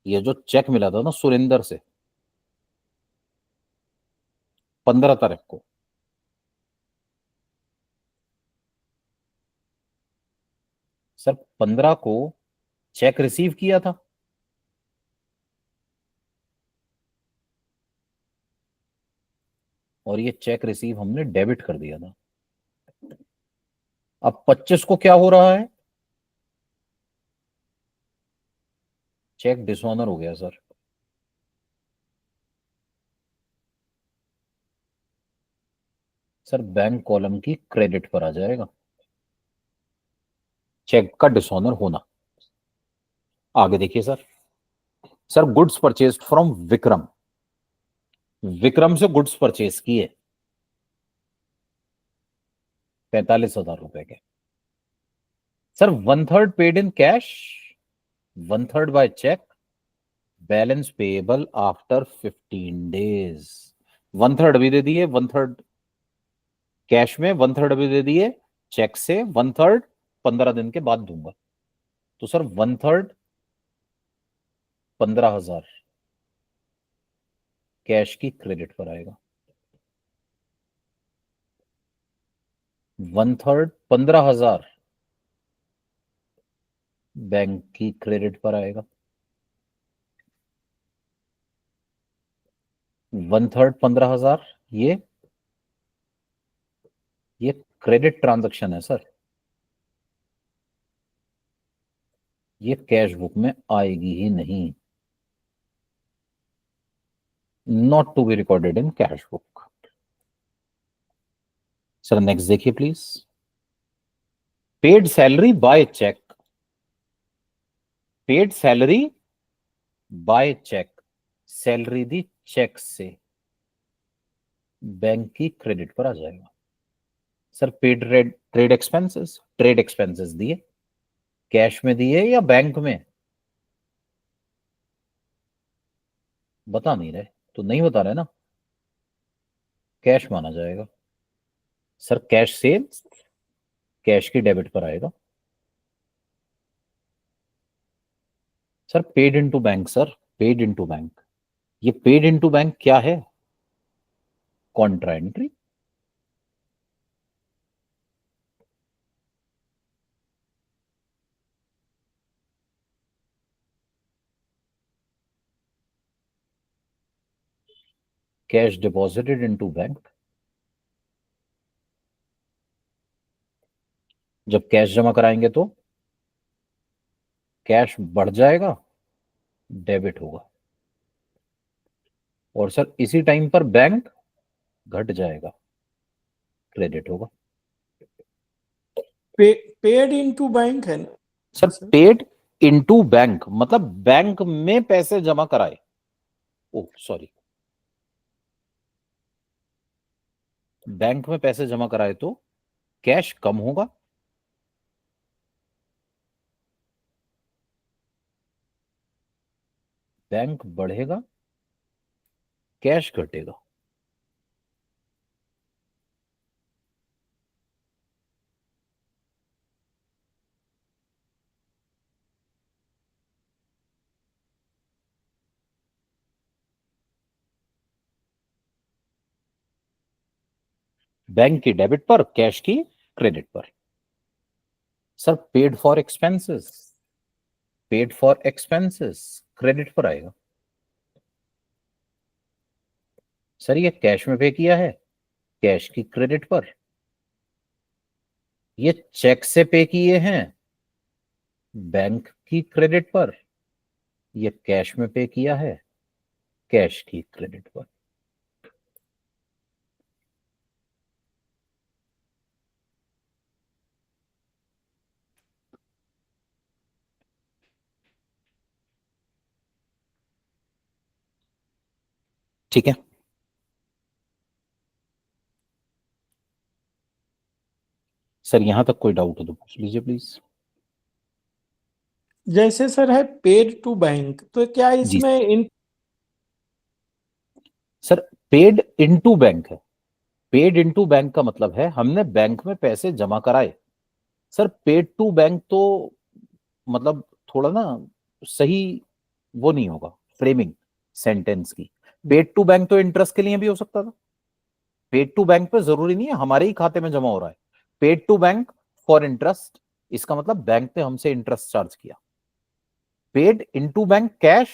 ये जो चेक मिला था ना सुरेंदर से 15 तारीख को, सर 15 को चेक रिसीव किया था, और ये चेक रिसीव हमने डेबिट कर दिया था। अब 25 को क्या हो रहा है, चेक डिसऑनर हो गया सर। सर बैंक कॉलम की क्रेडिट पर आ जाएगा चेक का डिसऑनर होना। आगे देखिए sir. Sir goods purchased from Vikram. Vikram से गुड्स परचेज किए 45,000 रुपए के। Sir 1/3 paid in cash, 1/3 by cheque, balance payable after 15 days. 1/3 अभी दे दिए, 1/3 कैश में, 1/3 अभी दे दिए चेक से, 1/3 15 दिन के बाद दूंगा। तो सर 1/3 15,000 कैश की क्रेडिट पर आएगा। 1/3 15,000 बैंक की क्रेडिट पर आएगा। 1/3 15,000 ये क्रेडिट ट्रांजैक्शन है सर, ये कैश बुक में आएगी ही नहीं। Not to be recorded in cash book. Sir next देखिए please. Paid salary by cheque. Paid salary by cheque, salary दी चेक से, बैंक की क्रेडिट पर आ जाएगा। Sir paid trade expenses, trade expenses दिए, कैश में दिए या बैंक में, बता नहीं रहे तो नहीं बता रहे ना, कैश माना जाएगा। सर कैश सेल, कैश की डेबिट पर आएगा। Sir paid into bank, sir paid into bank, ये पेड इनटू बैंक क्या है, Contra entry. Cash deposited into bank, जब कैश जमा कराएंगे तो कैश बढ़ जाएगा, डेबिट होगा, और सर इसी टाइम पर बैंक घट जाएगा, क्रेडिट होगा। पेड इनटू बैंक है ना सर पेड इनटू बैंक मतलब बैंक में पैसे जमा कराए। ओह सॉरी, बैंक में पैसे जमा कराए तो कैश कम होगा, बैंक बढ़ेगा, कैश घटेगा। बैंक की डेबिट पर, कैश की क्रेडिट पर। Sir paid for expenses, paid for expenses credit पर आएगा। सर ये कैश में पे किया है, कैश की क्रेडिट पर। ये चेक से पे किए हैं, बैंक की क्रेडिट पर। ये कैश में पे किया है, कैश की क्रेडिट पर। ठीक है, सर यहां तक कोई डाउट हो तो पूछ लीजिए प्लीज। जैसे सर है पेड टू बैंक, तो क्या जी इसमें इन सर, पेड इनटू बैंक है। पेड इनटू बैंक का मतलब है हमने बैंक में पैसे जमा कराए। सर पेड टू बैंक तो मतलब थोड़ा ना सही वो नहीं होगा फ्रेमिंग सेंटेंस की। पेड टू बैंक तो इंटरेस्ट के लिए भी हो सकता था। पेड टू बैंक पे जरूरी नहीं है हमारे ही खाते में जमा हो रहा है। Paid to bank for interest, इसका मतलब बैंक ने हमसे इंटरेस्ट चार्ज किया। पेड इनटू बैंक कैश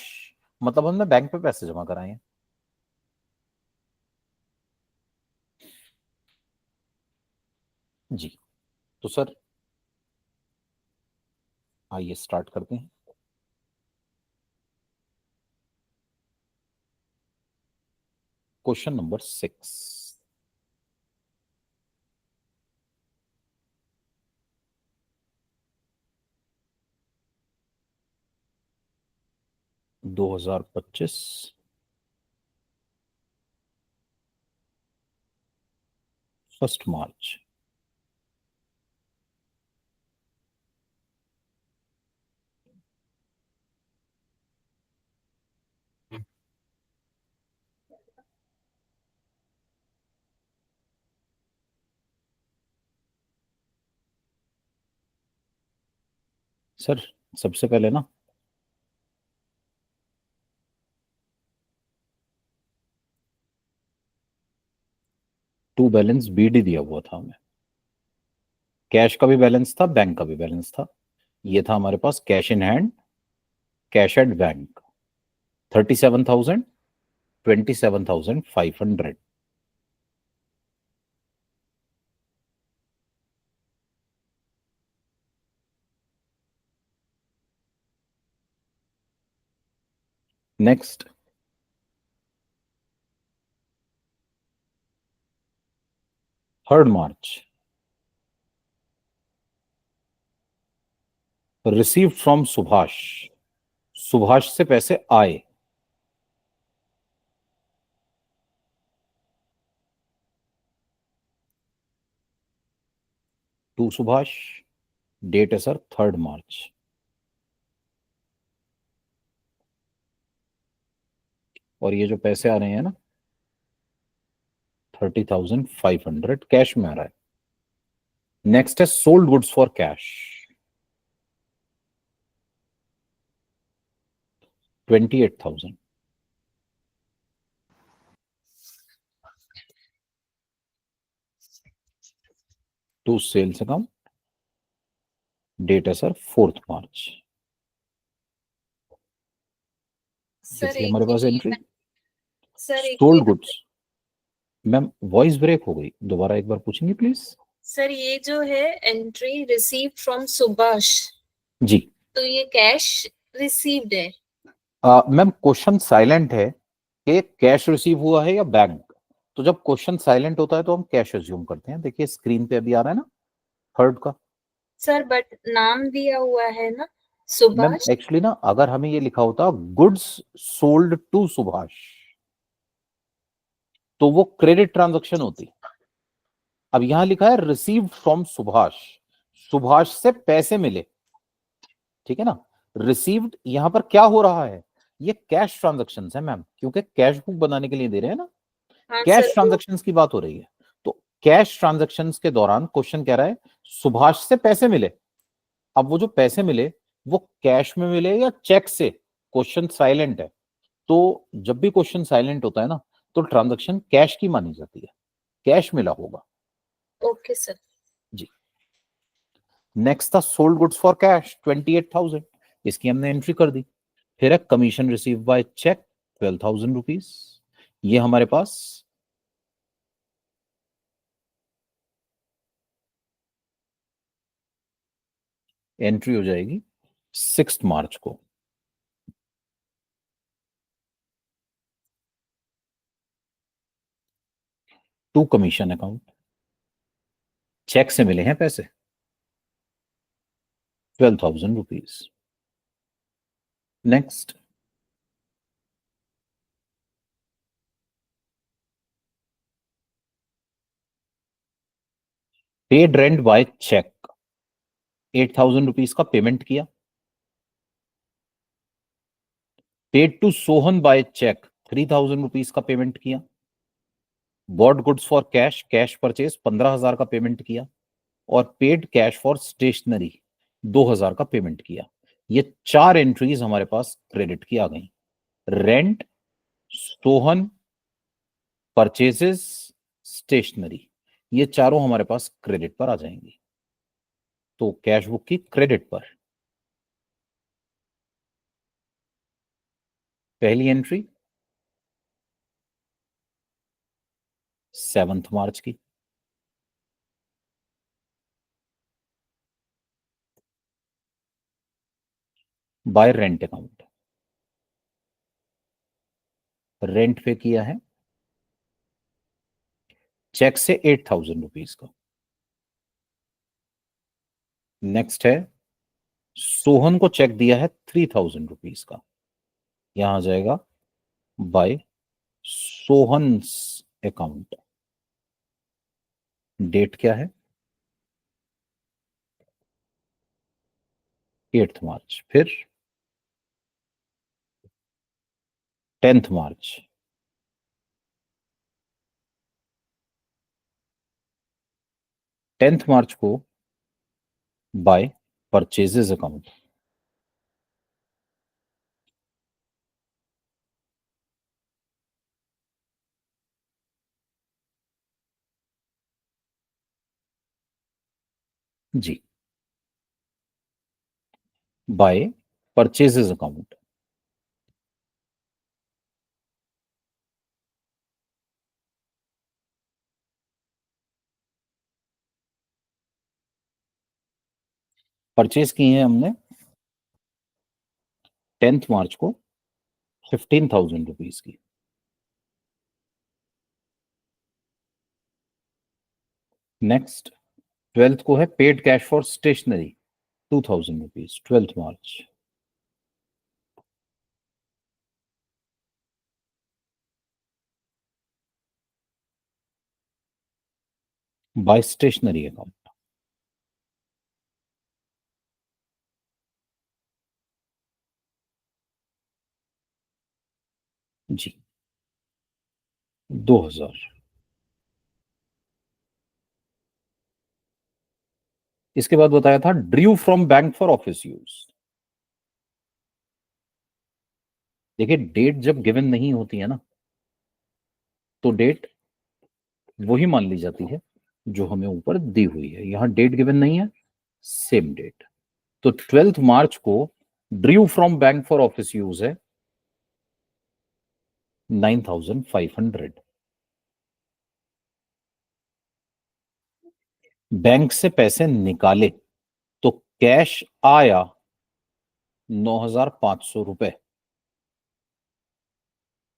मतलब हमने बैंक पे पैसे जमा कराए हैं। जी तो सर आइए स्टार्ट करते हैं। Question number 6। दो 2025 1 मार्च। सर सबसे पहले ना टू बैलेंस बीडी दिया हुआ था हमें। कैश का भी बैलेंस था, बैंक का भी बैलेंस था। ये था हमारे पास cash in hand, cash at bank 37,000, 27,500। Next, third March receive from Subhash, Subhash से पैसे आए। टू सुभाष, डेट है सर 3 मार्च। और ये जो पैसे आ रहे हैं ना 30,500 कैश में आ रहा है। नेक्स्ट है sold goods for cash 28,000। To sales account, date है सर 4 मार्च। सर देखिए हमारे पास एंट्री सर एक sold goods. Ma'am voice break हो गई, दोबारा एक बार पूछेंगे प्लीज। सर ये जो है एंट्री रिसीव फ्रॉम सुभाष, जी तो ये कैश रिसीव्ड है। मैम क्वेश्चन साइलेंट है कि कैश रिसीव हुआ है या बैंक। तो जब क्वेश्चन साइलेंट होता है तो हम कैश अज्यूम करते हैं। देखिए स्क्रीन पे अभी आ रहा है ना थर्ड का। सर बट नाम दिया हुआ है ना मैम सुभाष। एक्चुअली ना अगर हमें ये लिखा होता गुड्स सोल्ड टू सुभाष तो वो क्रेडिट ट्रांजैक्शन होती। अब यहां लिखा है रिसीव्ड फ्रॉम सुभाष, सुभाष से पैसे मिले, ठीक है ना। रिसीव्ड यहां पर क्या हो रहा है, ये कैश ट्रांजैक्शन है मैम, क्योंकि कैश बुक बनाने के लिए दे रहे हैं ना, हाँ कैश सर ट्रांजैक्शंस की बात हो रही है। तो कैश ट्रांजैक्शंस के दौरान क्वेश्चन कह रहा है सुभाष से पैसे मिले। अब वो जो पैसे मिले वो कैश में मिले या चेक से, क्वेश्चन साइलेंट है। तो जब भी क्वेश्चन साइलेंट होता है ना तो ट्रांजैक्शन कैश की मानी जाती है, कैश मिला होगा। Okay sir. जी। नेक्स्ट था सोल्ड गुड्स फॉर कैश 28,000, इसकी हमने एंट्री कर दी। फिर है commission receive by cheque 12,000 rupees, ये हमारे पास एंट्री हो जाएगी 6 मार्च को। टू कमीशन अकाउंट, चेक से मिले हैं पैसे 12,000 rupees. Next paid rent by cheque 8,000 rupees का पेमेंट किया। Paid to Sohan by cheque 3,000 rupees का पेमेंट किया। Bought goods for cash, cash purchase 15,000 का पेमेंट किया। और पेड कैश फॉर स्टेशनरी 2,000 का पेमेंट किया। ये 4 एंट्रीज हमारे पास क्रेडिट की आ गई। रेंट, सोहन, परचेजेस, स्टेशनरी, ये चारों हमारे पास क्रेडिट पर आ जाएंगी। तो कैश बुक की क्रेडिट पर पहली एंट्री 7 मार्च की, बाय रेंट अकाउंट, रेंट पे किया है चेक से 8,000 रुपीज का। नेक्स्ट है सोहन को चेक दिया है 3,000 रुपीज का, यहां आ जाएगा बाय सोहन्स अकाउंट। डेट क्या है 8 मार्च। फिर 10 मार्च, 10 मार्च को बाय परचेजेस अकाउंट। जी, बाय परचेजेस अकाउंट। परचेज की है हमने 10 मार्च को 15,000 रुपीज की। नेक्स्ट 12th को है paid cash for stationery 2,000 rupees, 12th March. By stationery account. जी 2,000। इसके बाद बताया था drew from bank for office use. देखिए डेट जब गिवन नहीं होती है ना तो डेट वही मान ली जाती है जो हमें ऊपर दी हुई है। यहां डेट गिवन नहीं है, सेम डेट। तो 12th मार्च को Drew from bank for office use है 9,500। बैंक से पैसे निकाले तो कैश आया 9,500 रुपए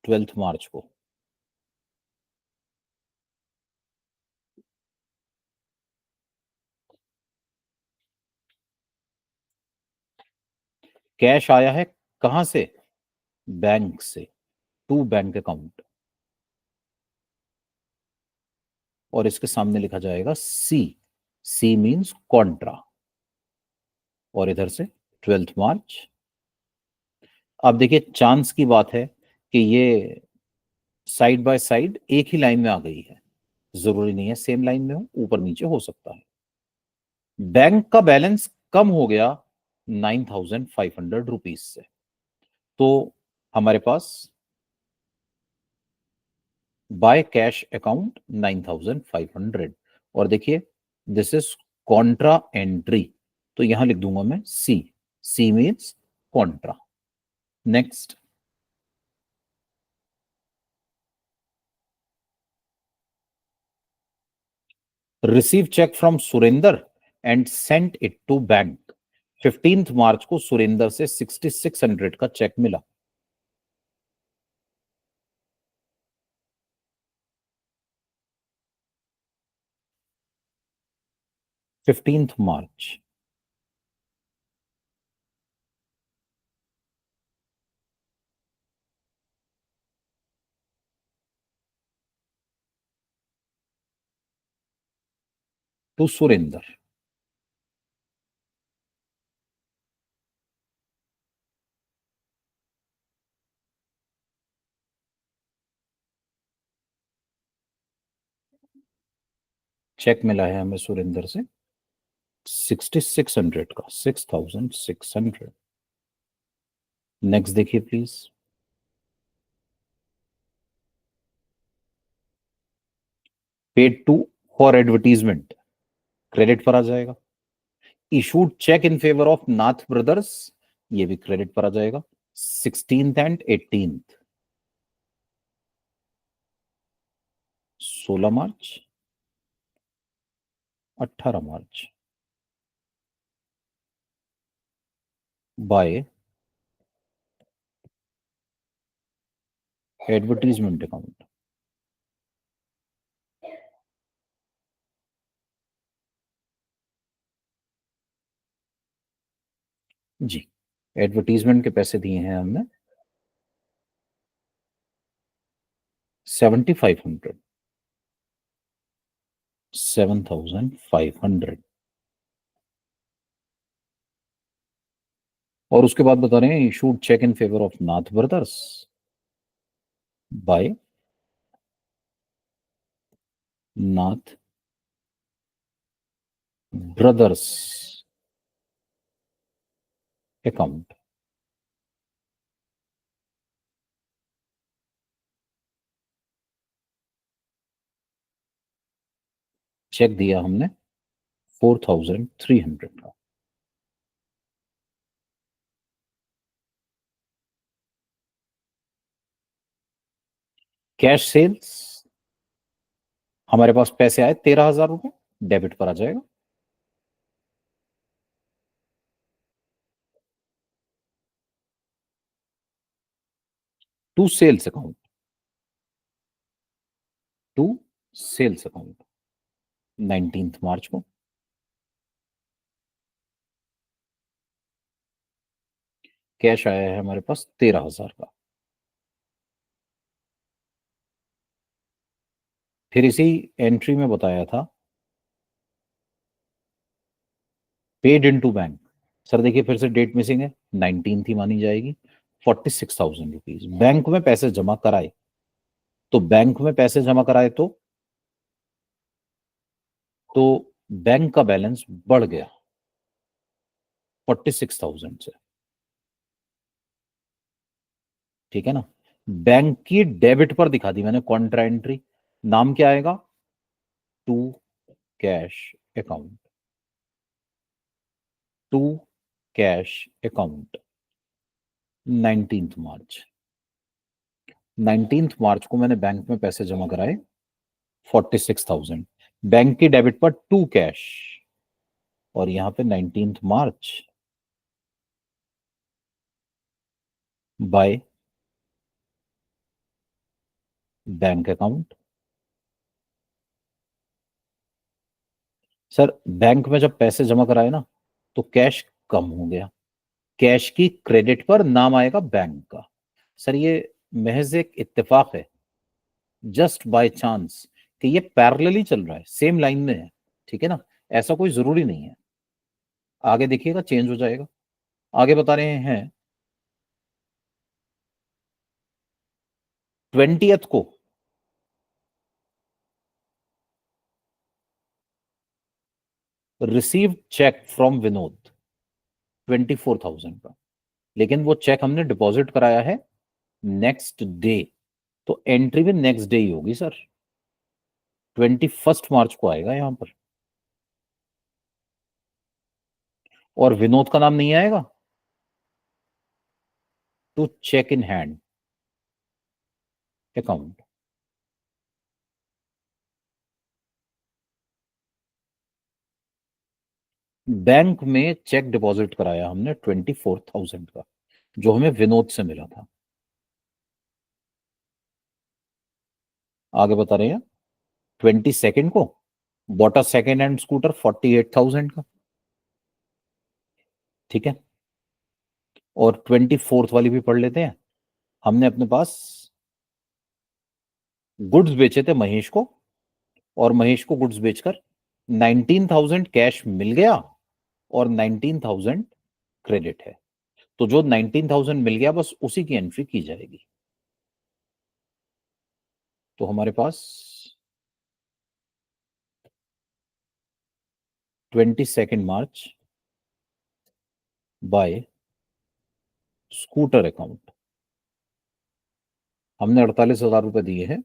12 मार्च को। कैश आया है कहां से? बैंक से, टू बैंक अकाउंट, और इसके सामने लिखा जाएगा सी। सी मींस कॉन्ट्रा, और इधर से 12 मार्च। अब देखिए चांस की बात है कि ये साइड बाय साइड एक ही लाइन में आ गई है, जरूरी नहीं है सेम लाइन में हो, ऊपर नीचे हो सकता है। बैंक का बैलेंस कम हो गया 9,500 रुपीज से, तो हमारे पास बाय कैश अकाउंट 9,500, और देखिए दिस इज कॉन्ट्रा एंट्री, तो यहां लिख दूंगा मैं C. C means contra. Next, receive cheque from Surender and sent it to bank. 15 March को सुरेंदर से 6,600 का चेक मिला। Fifteenth March, to Surender. Cheque मिला है हमें सुरेंदर से 6,600 का, 6,600। नेक्स्ट देखिए please, paid to for advertisement, credit पर आ जाएगा। Issued cheque in favour of Nath brothers, ये भी क्रेडिट पर आ जाएगा। 16th and 18th, 16 March, 18 March, by advertisement account. जी, एडवर्टीजमेंट के पैसे दिए हैं हमने 7,500, 7,500, और उसके बाद बता रहे हैं issued cheque in favour of Nath brothers by Nath brothers account. Cheque दिया हमने 4,300 का। कैश सेल्स, हमारे पास पैसे आए 13,000 रुपए, डेबिट पर आ जाएगा। To sales account, to sales account 19th March को। कैश आया है हमारे पास 13,000 का। फिर इसी एंट्री में बताया था पेड इनटू बैंक। सर देखिए फिर से डेट मिसिंग है, 19th ही मानी जाएगी। 46,000 रुपीज बैंक में पैसे जमा कराए, तो बैंक में पैसे जमा कराए तो बैंक का बैलेंस बढ़ गया 46,000 से, ठीक है ना। बैंक की डेबिट पर दिखा दी मैंने कॉन्ट्रा एंट्री। नाम क्या आएगा? To cash account, to cash account 19th March. 19th March को मैंने बैंक में पैसे जमा कराए 46,000, बैंक की डेबिट पर टू कैश, और यहां पे 19th March by bank account. Sir bank में जब पैसे जमा कराए ना तो कैश कम हो गया, कैश की क्रेडिट पर नाम आएगा बैंक का। सर ये महज एक इत्तेफाक है, जस्ट बाय चांस, कि ये पैरेलली चल रहा है, सेम लाइन में है, ठीक है ना, ऐसा कोई जरूरी नहीं है। आगे देखिएगा चेंज हो जाएगा। आगे बता रहे हैं 20th को रिसीव्ड चेक फ्रॉम विनोद 24,000 का, लेकिन वो चेक हमने डिपॉजिट कराया है नेक्स्ट डे, तो एंट्री भी नेक्स्ट डे ही होगी सर, 21 मार्च को आएगा यहां पर। और विनोद का नाम नहीं आएगा, to cheque in hand account. Bank में चेक डिपॉजिट कराया हमने 24,000 का, जो हमें विनोद से मिला था। आगे बता रहे हैं 22 को बॉटा सेकेंड हैंड स्कूटर 48,000 का, ठीक है। और 24 वाली भी पढ़ लेते हैं। हमने अपने पास गुड्स बेचे थे महेश को, और महेश को गुड्स बेचकर 19,000 कैश मिल गया और 19,000 क्रेडिट है, तो जो 19,000 मिल गया बस उसी की एंट्री की जाएगी। तो हमारे पास 22 मार्च बाय स्कूटर अकाउंट हमने 48,000 रुपए दिए हैं,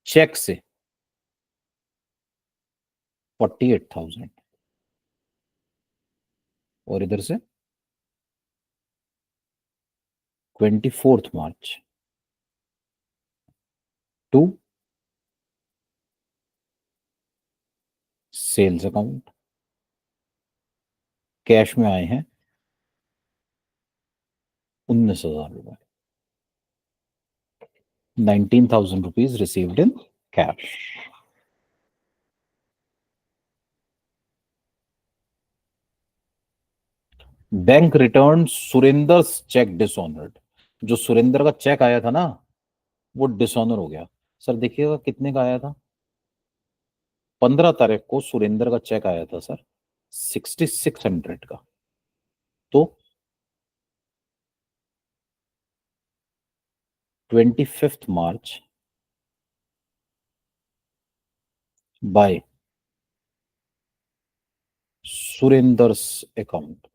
चेक से 48,000, और इधर से 24 March to sales account, cash में आए हैं 19,000 रुपए, 19,000 rupees received in cash. Bank return Surendra cheque dishonoured, जो सुरेंद्र का चेक आया था ना वो डिसऑनर हो गया। सर देखिएगा कितने का आया था, 15 तारीख को सुरेंद्र का चेक आया था सर 6600 का, तो 25 March by Surendra's account,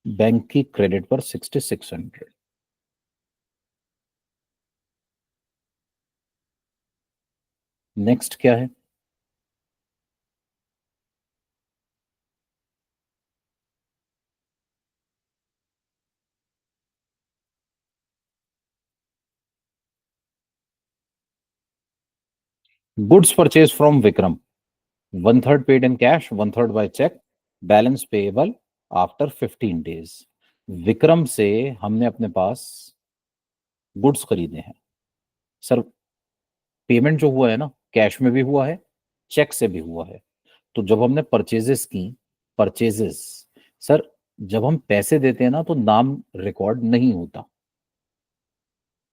bank की क्रेडिट पर 6600। नेक्स्ट क्या है, goods purchase from Vikram 1/3 paid in cash 1/3 by cheque, balance payable after 15 days. Vikram से हमने अपने पास गुड्स खरीदे हैं सर, पेमेंट जो हुआ है ना कैश में भी हुआ है, चेक से भी हुआ है। तो जब हमने परचेजेस की, परचेजेस सर जब हम पैसे देते हैं ना तो नाम रिकॉर्ड नहीं होता,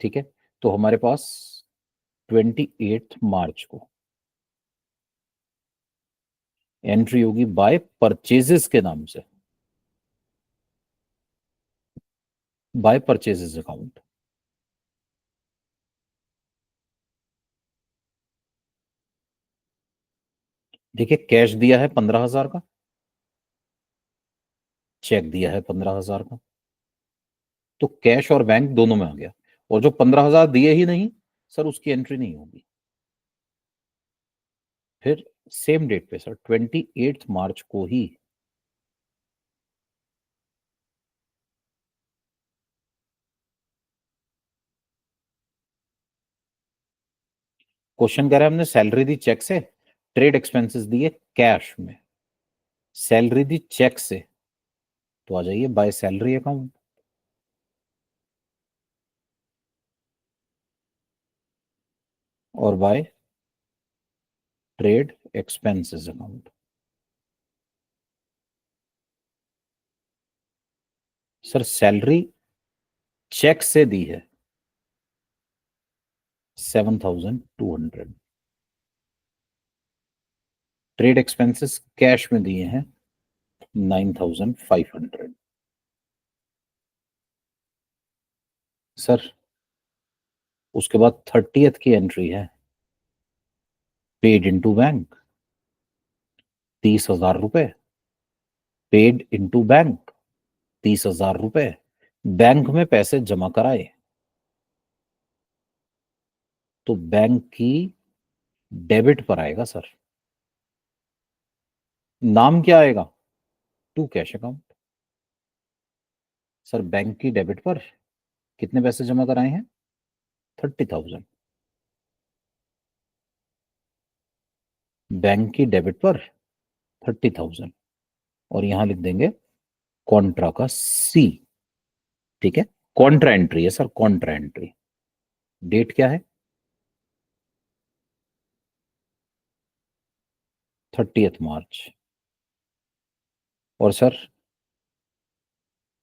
ठीक है। तो हमारे पास 28 मार्च को एंट्री होगी बाय परचेजेस के नाम से, बाय परचेजेस अकाउंट। देखिए कैश दिया है 15,000 का, चेक दिया है 15,000 का, तो कैश और बैंक दोनों में आ गया। और जो 15,000 दिए ही नहीं सर उसकी एंट्री नहीं होगी। फिर सेम डेट पे सर 28 मार्च को ही क्वेश्चन कह रहा है हमने सैलरी दी चेक से ट्रेड एक्सपेंसेस दिए कैश में, सैलरी दी चेक से, तो आ जाइए बाय सैलरी अकाउंट। और by trade expenses account. Sir salary cheque से दी है 7,200, ट्रेड एक्सपेंसेस कैश में दिए हैं 9,500। सर उसके बाद 30th की एंट्री है, पेड इनटू बैंक 30,000 रुपए, पेड इनटू बैंक 30,000 रुपए, बैंक में पैसे जमा कराए, तो बैंक की डेबिट पर आएगा सर। नाम क्या आएगा? To cash account. Sir bank की डेबिट पर कितने पैसे जमा कराए हैं? 30,000। बैंक की डेबिट पर 30,000 और यहां लिख देंगे कॉन्ट्रा का सी। ठीक है, कॉन्ट्रा एंट्री है सर, कॉन्ट्रा एंट्री। डेट क्या है? 30th मार्च। और सर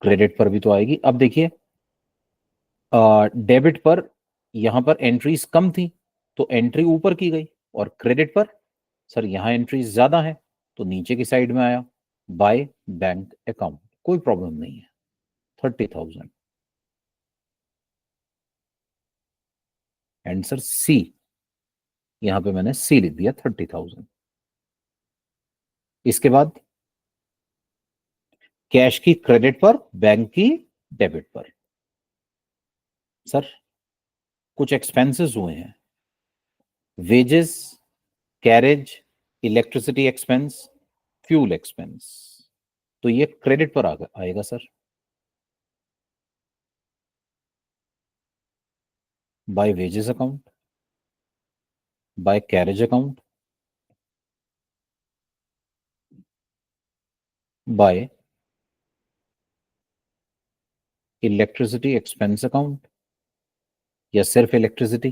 क्रेडिट पर भी तो आएगी। अब देखिए डेबिट पर यहां पर एंट्रीज कम थी तो एंट्री ऊपर की गई, और क्रेडिट पर सर यहां एंट्रीज ज्यादा है तो नीचे की साइड में आया बाय बैंक अकाउंट। कोई प्रॉब्लम नहीं है। 30,000 आंसर सी। यहां पे मैंने सी लिख दिया 30,000। इसके बाद कैश की क्रेडिट पर, बैंक की डेबिट पर। सर कुछ एक्सपेंसेस हुए हैं, wages, carriage, electricity expense, fuel expense, तो ये क्रेडिट पर आएगा sir. By wages account, by carriage account, by electricity expense account, या सिर्फ इलेक्ट्रिसिटी,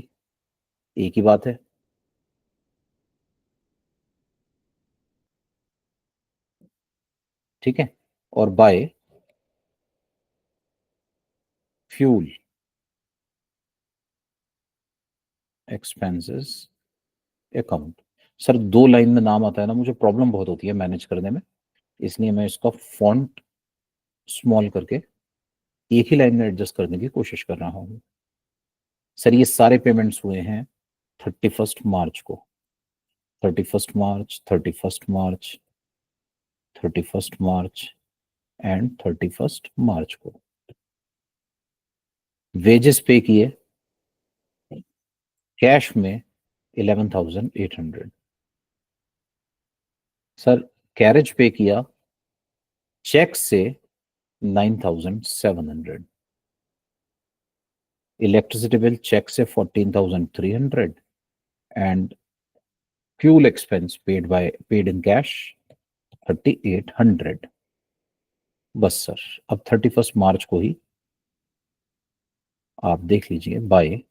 एक ही बात है। ठीक है, और by fuel expenses account. Sir दो लाइन में नाम आता है ना, मुझे प्रॉब्लम बहुत होती है मैनेज करने में, इसलिए मैं इसका फॉन्ट स्मॉल करके एक ही लाइन में एडजस्ट करने की कोशिश कर रहा हूं। सर ये सारे पेमेंट्स हुए हैं 31st मार्च को। 31st March, 31st March, 31st March and 31st मार्च को। वेजेस पे किए कैश में 11,800। सर कैरेज पे किया चेक से 9,700। इलेक्ट्रिसिटी बिल चेक से 14,300 and fuel expense paid in cash 3,800। बस सर अब 31st मार्च को ही आप देख लीजिए बाय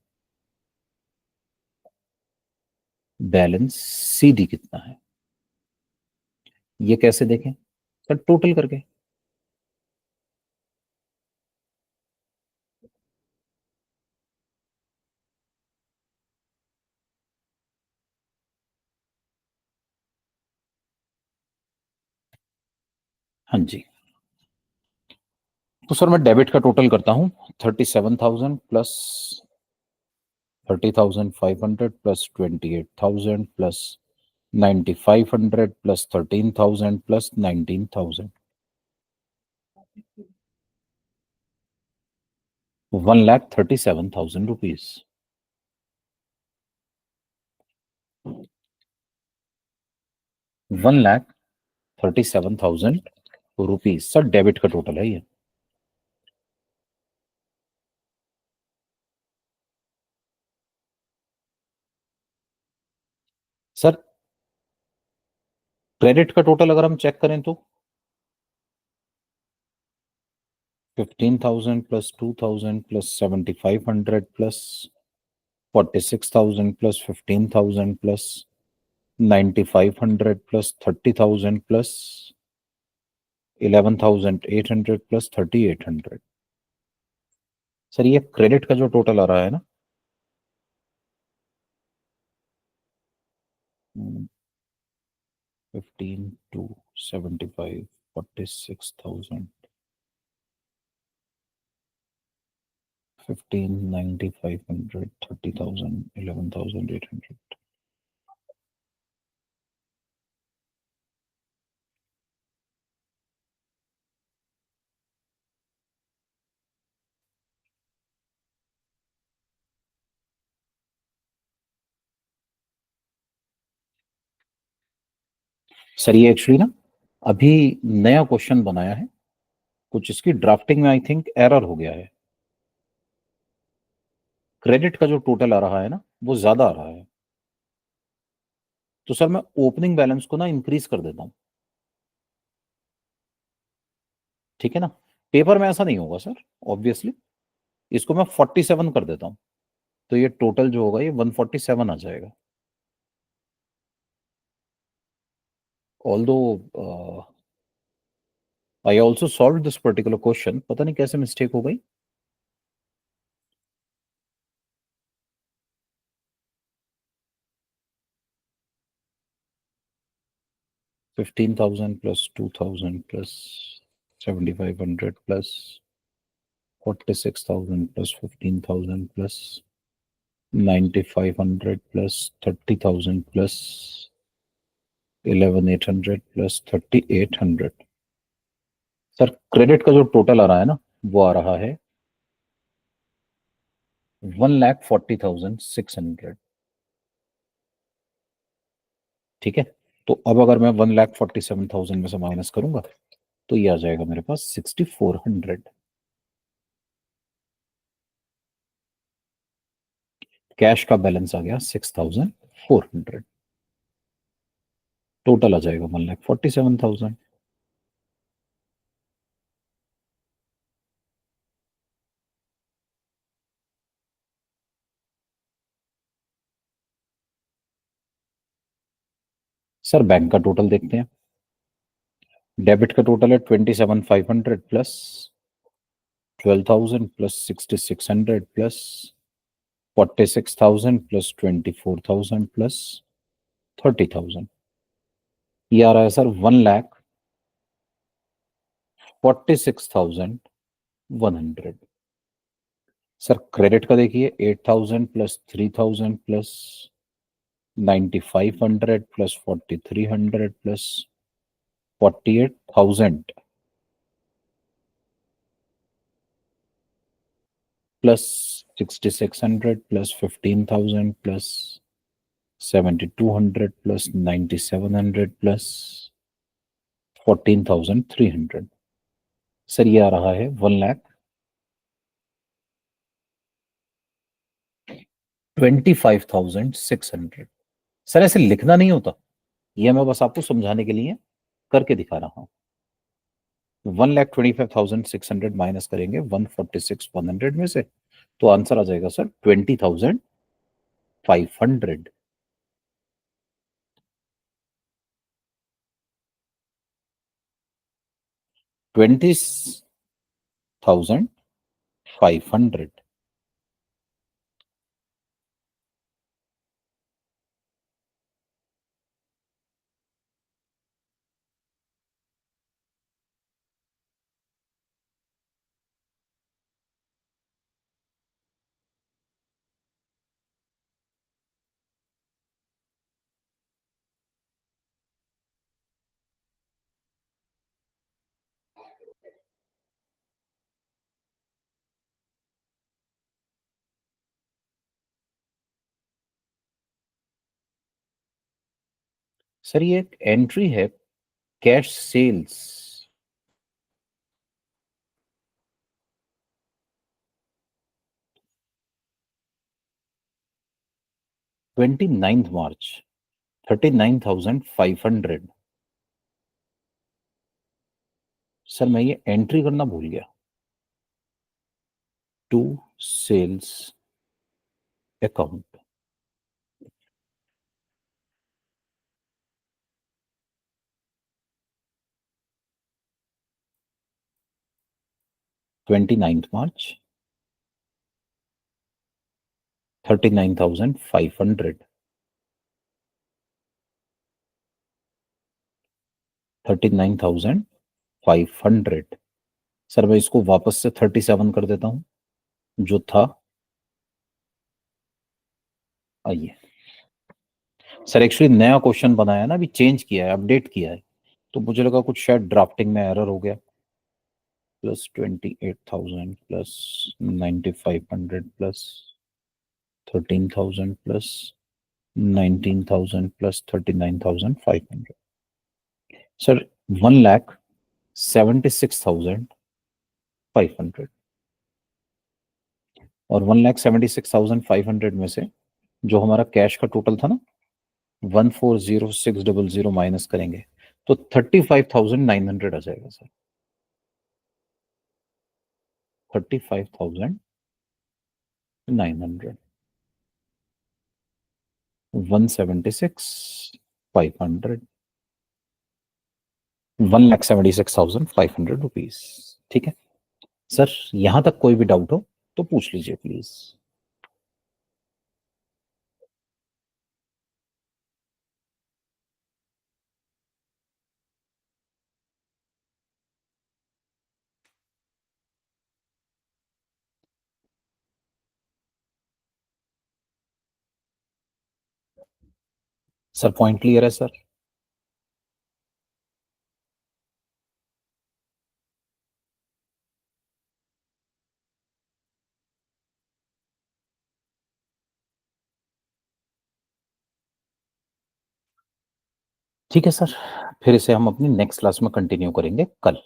बैलेंस सीडी कितना है। ये कैसे देखें सर? टोटल करके। हाँ जी, तो सर मैं डेबिट का टोटल करता हूं। 37,000 plus 30,500 plus 28,000 plus 9,500 plus 13,000 plus 19,000, 1,37,000 rupees. 1,37,000 rupees sir debit का टोटल है ये। सर क्रेडिट का टोटल अगर हम चेक करें तो 15,000 plus 2,000 plus 7,500 plus 46,000 plus 15,000 plus 9,500 plus 30,000 plus 11,800 plus 3,800। Sir ये क्रेडिट का जो टोटल आ रहा है ना, 15 to 75 46,000 15 9,500 30,000 11,800। सर ये एक्चुअली ना अभी नया क्वेश्चन बनाया है, कुछ इसकी ड्राफ्टिंग में आई थिंक एरर हो गया है। क्रेडिट का जो टोटल आ रहा है ना वो ज्यादा आ रहा है, तो सर मैं ओपनिंग बैलेंस को ना इंक्रीज कर देता हूं, ठीक है ना। पेपर में ऐसा नहीं होगा सर, ऑब्वियसली इसको मैं 47 कर देता हूं, तो ये टोटल जो होगा ये 147 आ जाएगा। although I also solved this particular question, पता नहीं कैसे मिस्टेक हो गई। $15,000 plus 2,000 plus 7,500 plus 46,000 plus 15,000 plus 9,500 plus 30,000 plus 11,800 plus 3,800। Sir credit का जो टोटल आ रहा है ना वो आ रहा है 1,40,600, ठीक है। तो अब अगर मैं 1,47,000 में से माइनस करूंगा तो ये आ जाएगा मेरे पास 6,400। कैश का बैलेंस आ गया 6,400, टोटल आ जाएगा 1,47,000। सर बैंक का टोटल देखते हैं। डेबिट का टोटल है 27,500 plus 12,000 plus 6,600 plus 46,000 plus 24,000 plus 30,000। ये आ रहा है सर 1,46,100। सर क्रेडिट का देखिए 8,000 plus 3,000 plus 9,500 plus 4,300 plus 48,000 plus 6,600 plus 15,000 plus 7,200 plus 9,700 plus 14,300। Sir ये आ रहा है 1,25,600। सर ऐसे लिखना नहीं होता, ये मैं बस आपको समझाने के लिए करके दिखा रहा हूं। 1,25,600 माइनस करेंगे 146,100 में से, तो आंसर आ जाएगा सर 20,500। 20,500। सर ये एक एंट्री है कैश सेल्स 29 मार्च 39,500 सर मैं ये एंट्री करना भूल गया, to sales account. March 39,500, 39,500। Sir मैं इसको वापस से 37 कर देता हूं जो था। आइए सर, एक्चुअली नया क्वेश्चन बनाया ना, अभी चेंज किया है, अपडेट किया है, तो मुझे लगा कुछ शायद ड्राफ्टिंग में एरर हो गया। Plus 28,000 plus 9,500 plus 13,000 plus 19,000 plus 39,500। Sir 1,76,500 और 1,76,500 में से जो हमारा कैश का टोटल था ना 1,40,600 माइनस करेंगे तो 35,900 आ जाएगा सर। 35,900, 176,500, 1,76,500 रुपीज। ठीक है सर, यहां तक कोई भी डाउट हो तो पूछ लीजिए प्लीज। सर पॉइंट क्लियर है सर? ठीक है सर, फिर इसे हम अपनी नेक्स्ट क्लास में कंटिन्यू करेंगे कल।